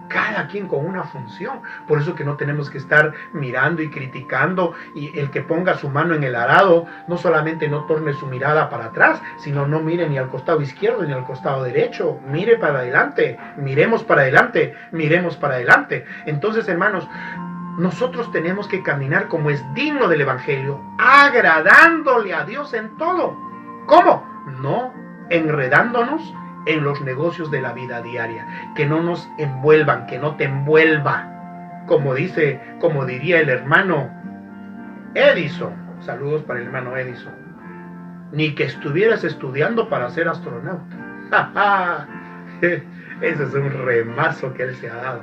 Cada quien con una función. Por eso que no tenemos que estar mirando y criticando, y el que ponga su mano en el arado no solamente no torne su mirada para atrás, sino no mire ni al costado izquierdo ni al costado derecho. Mire para adelante, miremos para adelante, miremos para adelante. Entonces, hermanos, nosotros tenemos que caminar como es digno del Evangelio, agradándole a Dios en todo. ¿Cómo? No enredándonos en los negocios de la vida diaria, que no nos envuelvan, que no te envuelva, como diría el hermano Edison, saludos para el hermano Edison. Ni que estuvieras estudiando para ser astronauta. Ese es un remazo que él se ha dado.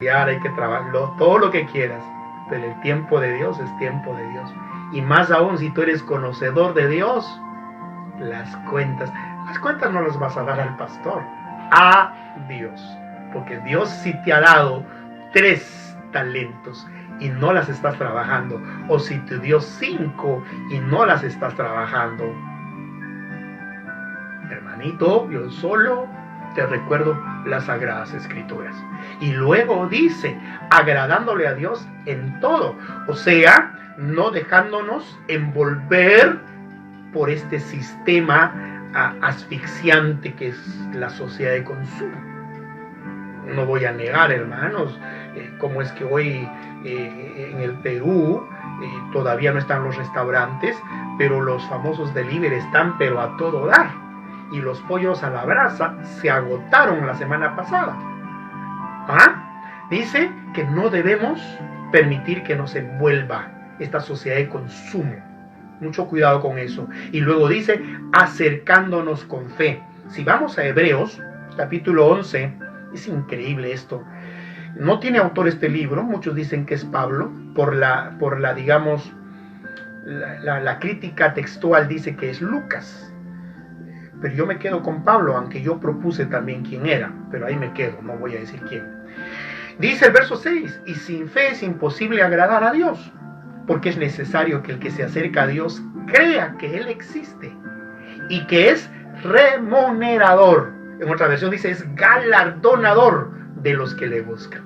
Hay que trabajarlo, todo lo que quieras, pero el tiempo de Dios es tiempo de Dios. Y más aún si tú eres conocedor de Dios, las cuentas no las vas a dar al pastor, a Dios. Porque Dios sí te ha dado 3 talentos y no las estás trabajando, o si te dio 5 y no las estás trabajando, hermanito, yo solo te recuerdo las Sagradas Escrituras. Y luego dice, agradándole a Dios en todo, o sea, no dejándonos envolver por este sistema asfixiante que es la sociedad de consumo. No voy a negar, hermanos, cómo es que hoy en el Perú todavía no están los restaurantes, pero los famosos delivery están pero a todo dar. Y los pollos a la brasa se agotaron la semana pasada. Dice que no debemos permitir que nos envuelva esta sociedad de consumo. Mucho cuidado con eso. Y luego dice, acercándonos con fe. Si vamos a Hebreos, capítulo 11, es increíble esto. No tiene autor este libro, muchos dicen que es Pablo, por la digamos, la crítica textual dice que es Lucas. Pero yo me quedo con Pablo, aunque yo propuse también quién era, pero ahí me quedo, no voy a decir quién. Dice el verso 6, y sin fe es imposible agradar a Dios, porque es necesario que el que se acerca a Dios crea que Él existe y que es remunerador. En otra versión dice, es galardonador de los que le buscan.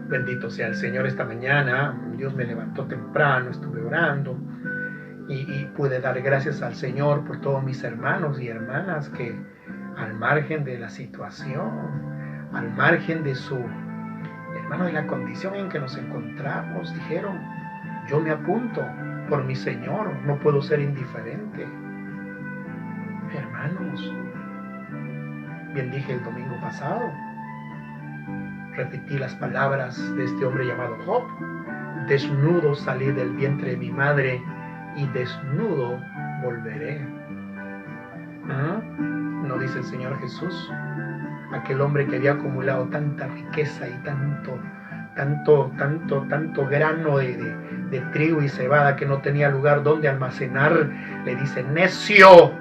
Bendito sea el Señor. Esta mañana Dios me levantó temprano, estuve orando y pude dar gracias al Señor por todos mis hermanos y hermanas que al margen de la situación, al margen de su, hermano, de la condición en que nos encontramos, dijeron, yo me apunto por mi Señor, no puedo ser indiferente. Hermanos, bien dije el domingo pasado, repetí las palabras de este hombre llamado Job: desnudo salí del vientre de mi madre y desnudo volveré. ¿No dice el Señor Jesús? Aquel hombre que había acumulado tanta riqueza y tanto grano de trigo y cebada que no tenía lugar donde almacenar, le dice, necio,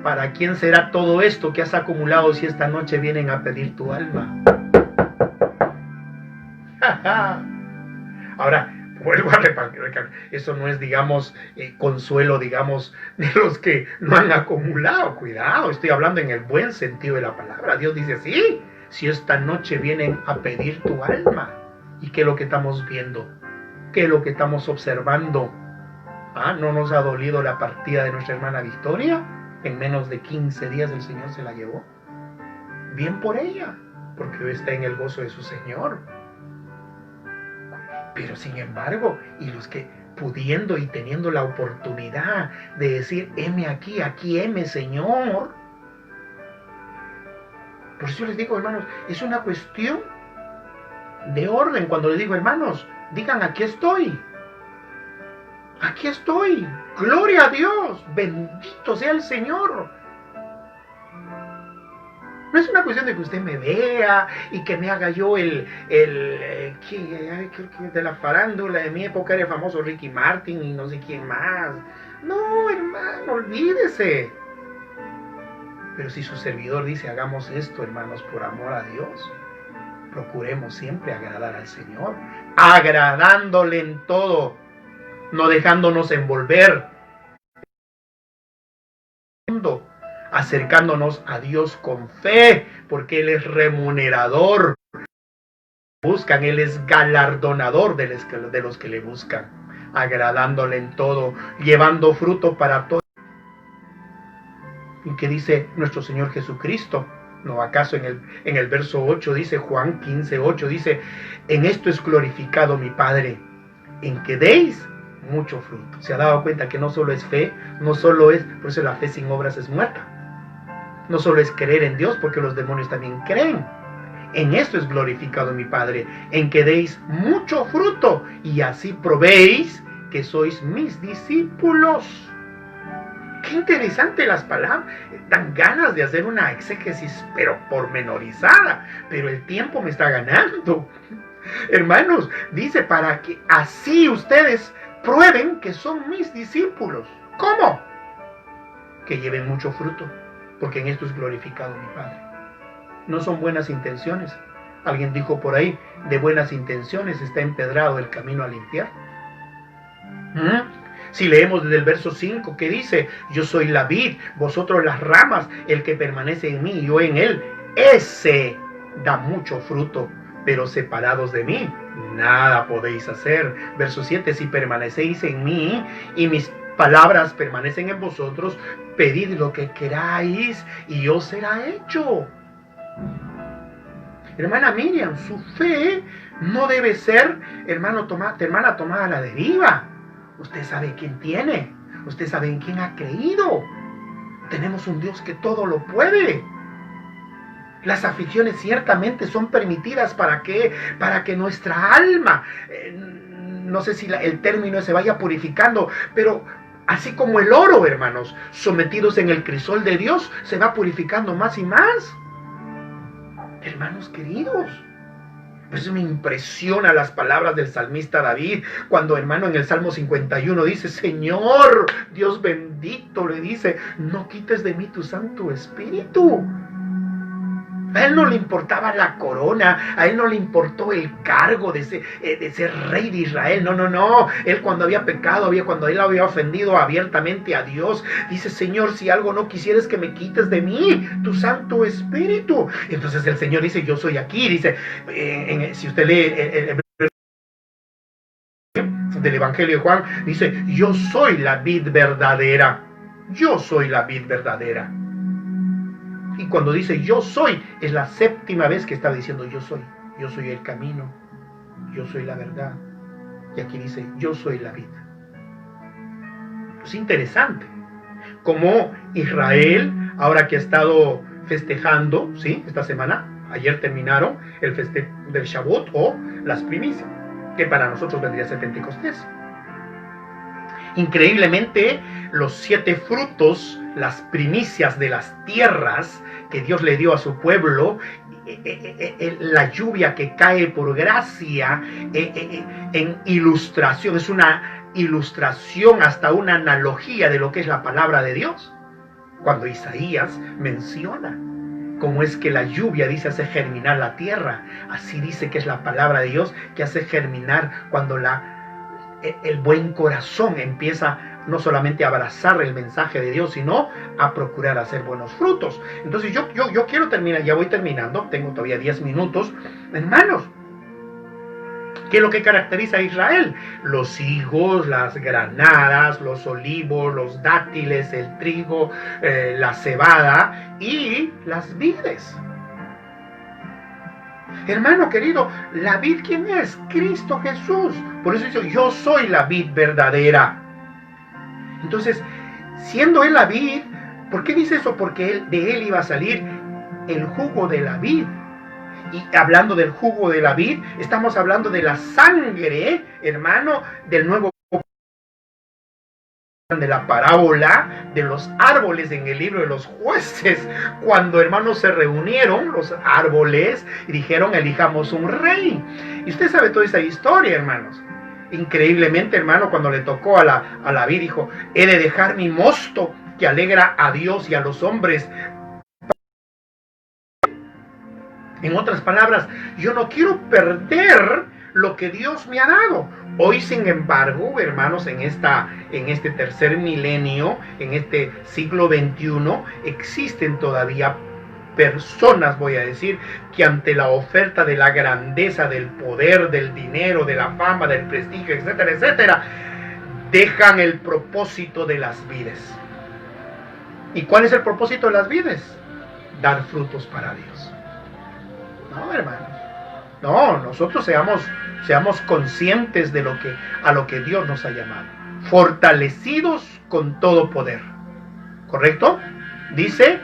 ¿para quién será todo esto que has acumulado si esta noche vienen a pedir tu alma? Ahora, vuelvo a recalcar, eso no es, digamos, consuelo, digamos, de los que no han acumulado. Cuidado, estoy hablando en el buen sentido de la palabra. Dios dice así, si esta noche vienen a pedir tu alma. ¿Y qué es lo que estamos viendo? ¿Qué es lo que estamos observando? ¿No nos ha dolido la partida de nuestra hermana Victoria? En menos de 15 días el Señor se la llevó. Bien por ella, porque hoy está en el gozo de su Señor. Pero sin embargo, y los que pudiendo y teniendo la oportunidad de decir, heme aquí, heme Señor. Por eso les digo, hermanos, es una cuestión de orden. Cuando les digo, hermanos, digan, aquí estoy. Aquí estoy. Gloria a Dios. Bendito sea el Señor. No es una cuestión de que usted me vea y que me haga yo el de la farándula. De mi época era el famoso Ricky Martin y no sé quién más. No, hermano, olvídese. Pero si su servidor dice, hagamos esto, hermanos, por amor a Dios, procuremos siempre agradar al Señor, agradándole en todo, no dejándonos envolver, acercándonos a Dios con fe, porque Él es remunerador. Buscan, Él es galardonador de los que le buscan, agradándole en todo, llevando fruto para todo. ¿Y qué dice nuestro Señor Jesucristo? ¿No acaso en el verso 8 dice, Juan 15:8 dice, en esto es glorificado mi Padre, en que deis mucho fruto? ¿Se ha dado cuenta que no solo es fe, no solo es, por eso la fe sin obras es muerta? No solo es creer en Dios, porque los demonios también creen. En esto es glorificado mi Padre, en que deis mucho fruto y así probéis que sois mis discípulos. Qué interesante las palabras. Dan ganas de hacer una exégesis, pero pormenorizada. Pero el tiempo me está ganando. Hermanos, dice, para que así ustedes prueben que son mis discípulos. ¿Cómo? Que lleven mucho fruto, porque en esto es glorificado mi Padre. No son buenas intenciones. Alguien dijo por ahí, de buenas intenciones está empedrado el camino al infierno. Si leemos desde el verso 5 que dice, yo soy la vid, vosotros las ramas, el que permanece en mí y yo en él, ese da mucho fruto, pero separados de mí, nada podéis hacer. Verso 7, si permanecéis en mí y mis palabras permanecen en vosotros, pedid lo que queráis y os será hecho. Hermana Miriam, su fe no debe ser, hermana tomada a la deriva. Usted sabe quién tiene, usted sabe en quién ha creído. Tenemos un Dios que todo lo puede. Las aflicciones ciertamente son permitidas para que nuestra alma, no sé si el término se vaya purificando, pero así como el oro, hermanos, sometidos en el crisol de Dios, se va purificando más y más. Hermanos queridos, por eso me impresiona las palabras del salmista David, cuando, hermano, en el Salmo 51 dice, Señor, Dios bendito, le dice, no quites de mí tu Santo Espíritu. A él no le importaba la corona, a él no le importó el cargo de ser rey de Israel, no. Él cuando había pecado, cuando él había ofendido abiertamente a Dios, dice, Señor, si algo no quisieres que me quites de mí, tu Santo Espíritu. Entonces el Señor dice, yo soy aquí, dice, si usted lee el del Evangelio de Juan, dice, yo soy la vid verdadera, yo soy la vid verdadera. Y cuando dice yo soy, es la séptima vez que está diciendo yo soy el camino, yo soy la verdad. Y aquí dice yo soy la vida. Es interesante como Israel, ahora que ha estado festejando, ¿sí? Esta semana, ayer terminaron el festejo del Shavuot o las primicias, que para nosotros vendría a ser Pentecostés. Increíblemente, los 7 frutos, las primicias de las tierras que Dios le dio a su pueblo, la lluvia que cae por gracia, en ilustración, es una ilustración, hasta una analogía de lo que es la palabra de Dios. Cuando Isaías menciona cómo es que la lluvia, dice, hace germinar la tierra, así dice que es la palabra de Dios que hace germinar cuando el buen corazón empieza no solamente a abrazar el mensaje de Dios, sino a procurar hacer buenos frutos. Entonces yo quiero terminar, ya voy terminando, tengo todavía 10 minutos. Hermanos, ¿qué es lo que caracteriza a Israel? Los higos, las granadas, los olivos, los dátiles, el trigo, la cebada y las vides. Hermano querido, ¿la vid quién es? Cristo Jesús. Por eso dice, yo soy la vid verdadera. Entonces, siendo él la vid, ¿por qué dice eso? Porque de él iba a salir el jugo de la vid. Y hablando del jugo de la vid, estamos hablando de la sangre, hermano, del nuevo, de la parábola de los árboles en el libro de los jueces, cuando, hermanos, se reunieron los árboles y dijeron, elijamos un rey. Y usted sabe toda esa historia, hermanos. Increíblemente, hermano, cuando le tocó a la vid, dijo, he de dejar mi mosto que alegra a Dios y a los hombres. En otras palabras, yo no quiero perder lo que Dios me ha dado. Hoy, sin embargo, hermanos, en este tercer milenio, en este siglo XXI, existen todavía personas, voy a decir, que ante la oferta de la grandeza, del poder, del dinero, de la fama, del prestigio, etcétera, etcétera, dejan el propósito de las vides. ¿Y cuál es el propósito de las vides? Dar frutos para Dios. No, hermanos. No, nosotros seamos conscientes de a lo que Dios nos ha llamado. Fortalecidos con todo poder. ¿Correcto? Dice,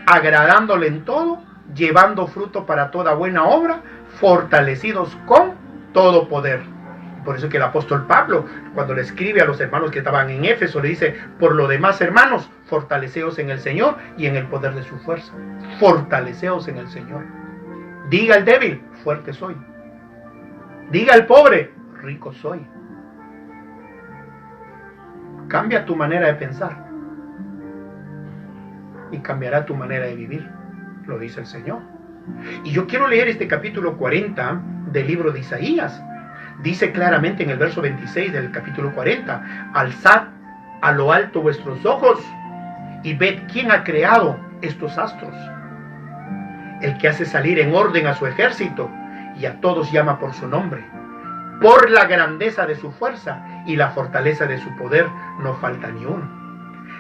agradándole en todo llevando fruto para toda buena obra, fortalecidos con todo poder. Por eso que el apóstol Pablo, cuando le escribe a los hermanos que estaban en Éfeso, le dice: por lo demás, hermanos, fortaleceos en el Señor y en el poder de su fuerza. Fortaleceos en el Señor. Diga el débil: fuerte soy. Diga el pobre: rico soy. Cambia tu manera de pensar y cambiará tu manera de vivir, lo dice el Señor. Y yo quiero leer este capítulo 40 del libro de Isaías. Dice claramente en el verso 26 del capítulo 40: alzad a lo alto vuestros ojos y ved quién ha creado estos astros, el que hace salir en orden a su ejército y a todos llama por su nombre. Por la grandeza de su fuerza y la fortaleza de su poder no falta ni uno.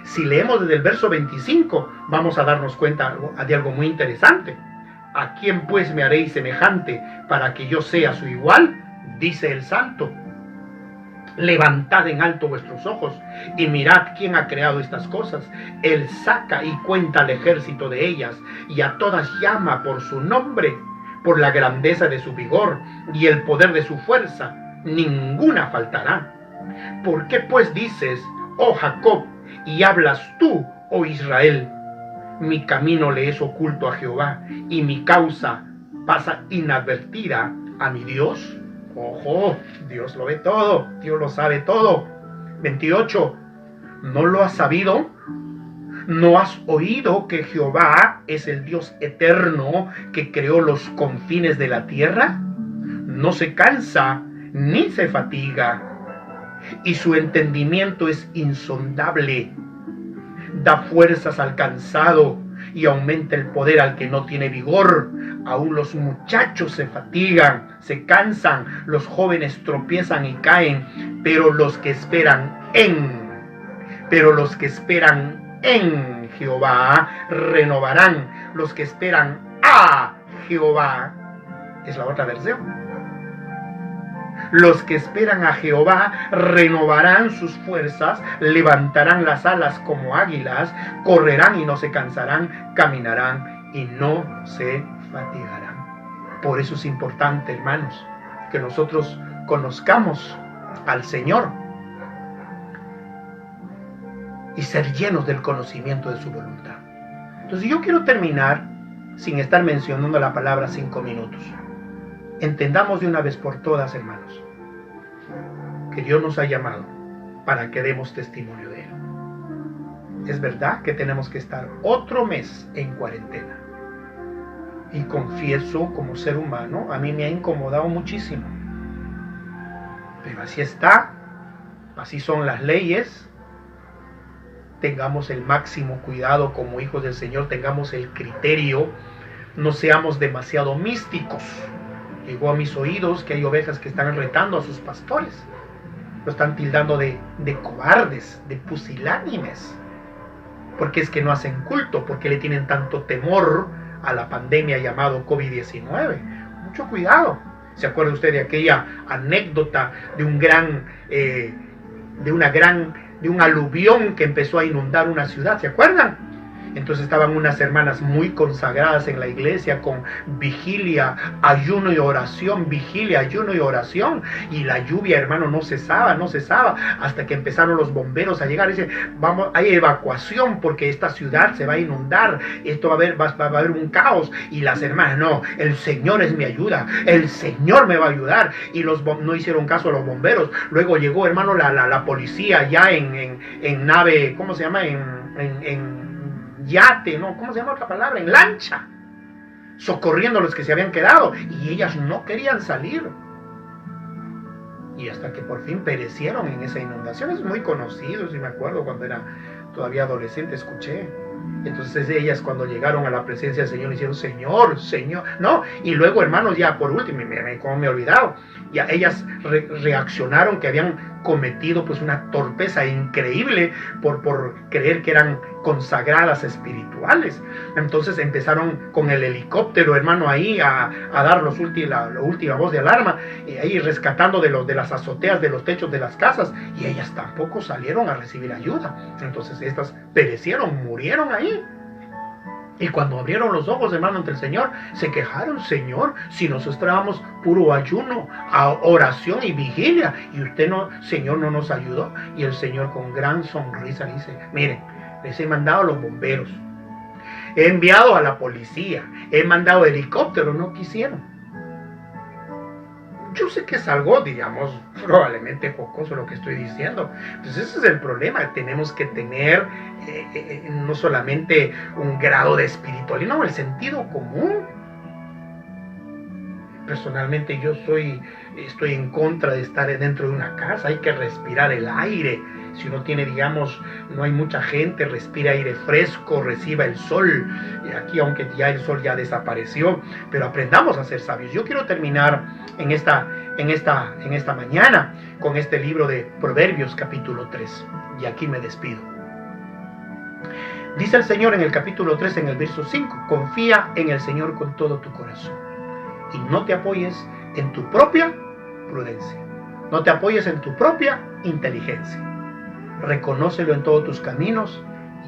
Si leemos desde el verso 25, vamos a darnos cuenta de algo muy interesante. ¿A quién pues me haréis semejante para que yo sea su igual? Dice el santo. Levantad en alto vuestros ojos y mirad quién ha creado estas cosas. Él saca y cuenta al ejército de ellas y a todas llama por su nombre. Por la grandeza de su vigor y el poder de su fuerza, ninguna faltará. ¿Por qué pues dices, oh Jacob, y hablas tú, oh Israel? Mi camino le es oculto a Jehová, y mi causa pasa inadvertida a mi Dios. Ojo, Dios lo ve todo, Dios lo sabe todo. 28. ¿No lo has sabido? ¿No has oído que Jehová es el Dios eterno que creó los confines de la tierra? No se cansa ni se fatiga, y su entendimiento es insondable. Da fuerzas al cansado y aumenta el poder al que no tiene vigor. Aún los muchachos se fatigan, se cansan, los jóvenes tropiezan y caen, pero los que esperan en Jehová renovarán. Los que esperan a Jehová, es la otra versión. Los que esperan a Jehová renovarán sus fuerzas, levantarán las alas como águilas, correrán y no se cansarán, caminarán y no se fatigarán. Por eso es importante, hermanos, que nosotros conozcamos al Señor y ser llenos del conocimiento de su voluntad. Entonces yo quiero terminar sin estar mencionando la palabra 5 minutos. Entendamos de una vez por todas, hermanos, que Dios nos ha llamado para que demos testimonio de Él. Es verdad que tenemos que estar otro mes en cuarentena. Y confieso, como ser humano, a mí me ha incomodado muchísimo. Pero así está, así son las leyes. Tengamos el máximo cuidado como hijos del Señor, tengamos el criterio, no seamos demasiado místicos. Llegó a mis oídos que hay ovejas que están retando a sus pastores. Lo están tildando de cobardes, de pusilánimes. Porque es que no hacen culto, porque le tienen tanto temor a la pandemia llamado COVID-19. Mucho cuidado. ¿Se acuerda usted de aquella anécdota de un aluvión que empezó a inundar una ciudad? ¿Se acuerdan? Entonces estaban unas hermanas muy consagradas en la iglesia con vigilia, ayuno y oración, vigilia, ayuno y oración. Y la lluvia, hermano, no cesaba, hasta que empezaron los bomberos a llegar. Dice, vamos, hay evacuación porque esta ciudad se va a inundar, esto va a haber un caos. Y las hermanas, no, el Señor es mi ayuda, el Señor me va a ayudar. Y no hicieron caso a los bomberos. Luego llegó, hermano, la policía ya en nave, ¿cómo se llama? En yate, ¿no? ¿Cómo se llama otra palabra? En lancha, socorriendo a los que se habían quedado, y ellas no querían salir. Y hasta que por fin perecieron en esa inundación. Es muy conocido, si me acuerdo, cuando era todavía adolescente, escuché. Entonces ellas, cuando llegaron a la presencia del Señor, hicieron, Señor, no. Y luego, hermanos, ya por último, como me he olvidado, ya ellas reaccionaron que habían cometido pues una torpeza increíble por creer que eran consagradas espirituales. Entonces empezaron con el helicóptero, hermano, ahí a dar la última voz de alarma, y ahí rescatando de las azoteas, de los techos de las casas, y ellas tampoco salieron a recibir ayuda. Entonces estas perecieron, murieron ahí. Y cuando abrieron los ojos, hermano, ante el Señor, se quejaron: Señor, si nosotros estábamos puro ayuno, oración y vigilia, y usted no, Señor, no nos ayudó. Y el Señor con gran sonrisa dice: miren, les he mandado a los bomberos, he enviado a la policía, he mandado helicópteros, no quisieron. Yo sé que es algo, digamos, probablemente jocoso lo que estoy diciendo. Pues ese es el problema. Tenemos que tener no solamente un grado de espiritualidad, no, el sentido común. Personalmente yo estoy en contra de estar dentro de una casa. Hay que respirar el aire. Si uno tiene, digamos, no hay mucha gente, respira aire fresco, reciba el sol. Y aquí, aunque ya el sol ya desapareció, pero aprendamos a ser sabios. Yo quiero terminar en esta mañana con este libro de Proverbios capítulo 3. Y aquí me despido. Dice el Señor en el capítulo 3, en el verso 5: confía en el Señor con todo tu corazón y no te apoyes en tu propia prudencia. No te apoyes en tu propia inteligencia. Reconócelo en todos tus caminos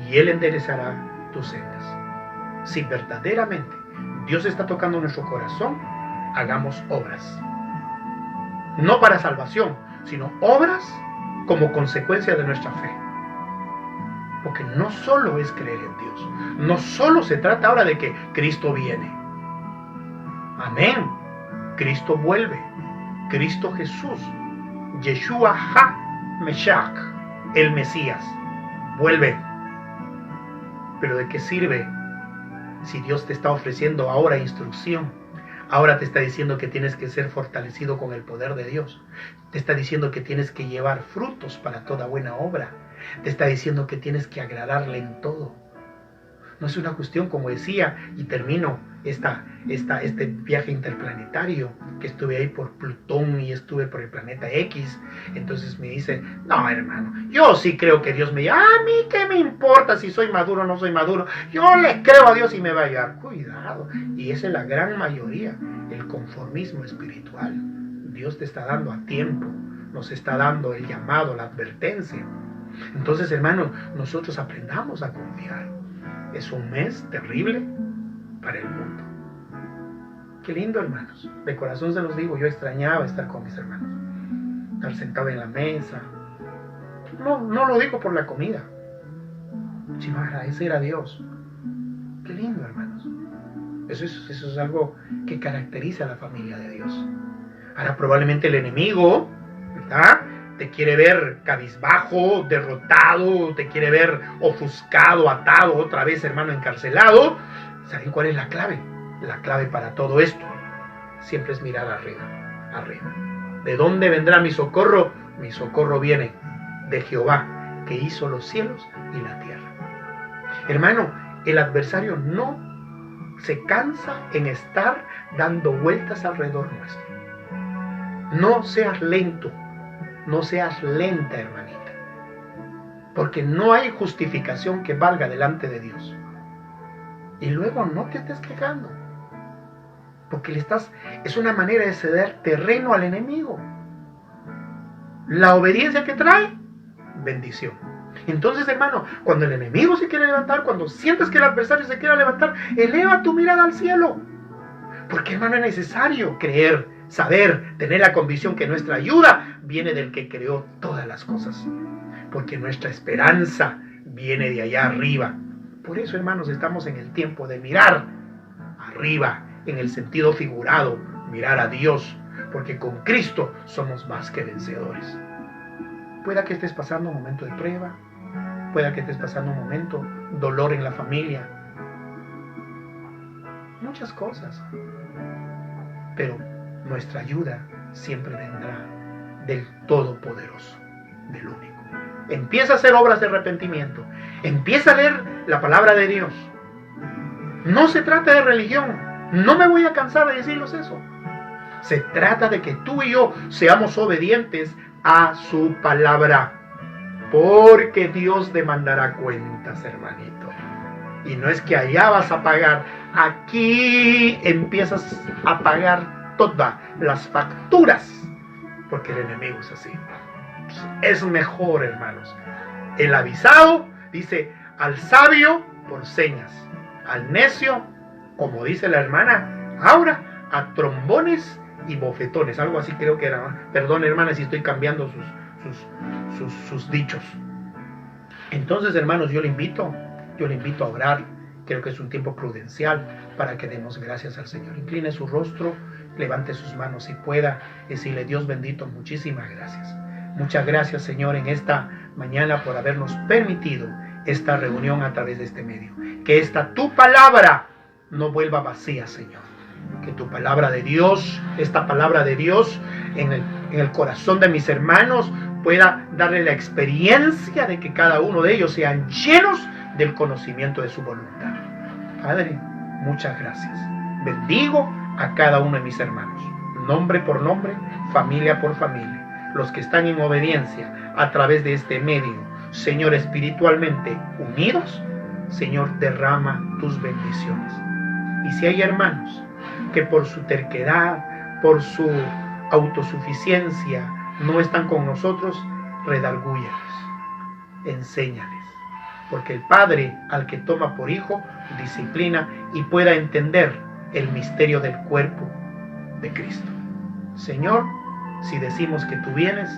y Él enderezará tus sendas. Si verdaderamente Dios está tocando nuestro corazón, hagamos obras. No para salvación, sino obras como consecuencia de nuestra fe. Porque no solo es creer en Dios. No solo se trata ahora de que Cristo viene. Amén. Cristo vuelve. Cristo Jesús. Yeshua HaMashiach, el Mesías, vuelve. Pero ¿de qué sirve si Dios te está ofreciendo ahora instrucción? Ahora te está diciendo que tienes que ser fortalecido con el poder de Dios. Te está diciendo que tienes que llevar frutos para toda buena obra. Te está diciendo que tienes que agradarle en todo. No es una cuestión, como decía, y termino este viaje interplanetario, que estuve ahí por Plutón y estuve por el planeta X. Entonces me dice: no, hermano, yo sí creo que Dios me llama. A mí qué me importa si soy maduro o no soy maduro. Yo le creo a Dios y me va a llevar. Cuidado. Y esa es la gran mayoría, el conformismo espiritual. Dios te está dando a tiempo, nos está dando el llamado, la advertencia. Entonces, hermanos, nosotros aprendamos a confiar. Es un mes terrible para el mundo. Qué lindo, hermanos. De corazón se los digo, yo extrañaba estar con mis hermanos. Estar sentado en la mesa. No lo digo por la comida, sino agradecer a Dios. Qué lindo, hermanos. Eso es algo que caracteriza a la familia de Dios. Ahora probablemente el enemigo, ¿verdad?, te quiere ver cabizbajo, derrotado, te quiere ver ofuscado, atado, otra vez, hermano, encarcelado. ¿Saben cuál es la clave? La clave para todo esto siempre es mirar arriba, arriba. ¿De dónde vendrá mi socorro? Mi socorro viene de Jehová, que hizo los cielos y la tierra. Hermano, el adversario no se cansa en estar dando vueltas alrededor nuestro. No seas lento. No seas lenta, hermanita, porque no hay justificación que valga delante de Dios. Y luego no te estés quejando, porque es una manera de ceder terreno al enemigo. La obediencia que trae, bendición. Entonces, hermano, cuando el enemigo se quiere levantar, cuando sientes que el adversario se quiere levantar, eleva tu mirada al cielo. Porque, hermano, es necesario creer, saber, tener la convicción que nuestra ayuda viene del que creó todas las cosas. Porque nuestra esperanza viene de allá arriba. Por eso, hermanos, estamos en el tiempo de mirar arriba, en el sentido figurado, mirar a Dios. Porque con Cristo somos más que vencedores. Pueda que estés pasando un momento de prueba, pueda que estés pasando un momento, dolor en la familia, muchas cosas. Pero nuestra ayuda siempre vendrá del Todopoderoso, del único. Empieza a hacer obras de arrepentimiento. Empieza a leer la palabra de Dios. No se trata de religión. No me voy a cansar de decirles eso. Se trata de que tú y yo seamos obedientes a su palabra. Porque Dios demandará cuentas, hermanito. Y no es que allá vas a pagar. Aquí empiezas a pagar todas las facturas. Porque el enemigo es así. Es mejor, hermanos. El avisado dice al sabio por señas. al necio, como dice la hermana Aura, a trombones y bofetones, algo así creo que era. Perdón, hermana, si estoy cambiando sus dichos. Entonces, hermanos, yo le invito a orar. Creo que es un tiempo prudencial para que demos gracias al Señor. Incline su rostro, levante sus manos si pueda, y decirle: Dios bendito, muchísimas gracias. Muchas gracias, Señor, en esta mañana por habernos permitido esta reunión a través de este medio. Que tu palabra no vuelva vacía, Señor. Que tu palabra de Dios, esta palabra de Dios en el corazón de mis hermanos, pueda darle la experiencia de que cada uno de ellos sean llenos del conocimiento de su voluntad. Padre, muchas gracias. Bendigo a cada uno de mis hermanos, nombre por nombre, familia por familia, los que están en obediencia a través de este medio, Señor, espiritualmente unidos. Señor, derrama tus bendiciones. Y si hay hermanos que por su terquedad, por su autosuficiencia, no están con nosotros, redargúyelos, enséñales, porque el Padre al que toma por hijo, disciplina y pueda entender el misterio del cuerpo de Cristo. Señor, si decimos que tú vienes,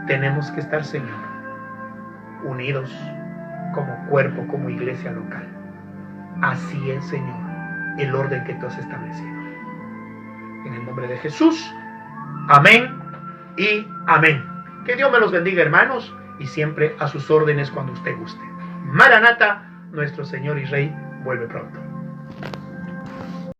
tenemos que estar, Señor, unidos como cuerpo, como iglesia local. Así es, Señor, el orden que tú has establecido. En el nombre de Jesús, amén y amén. Que Dios me los bendiga, hermanos, y siempre a sus órdenes cuando usted guste. Maranata, nuestro Señor y Rey vuelve pronto.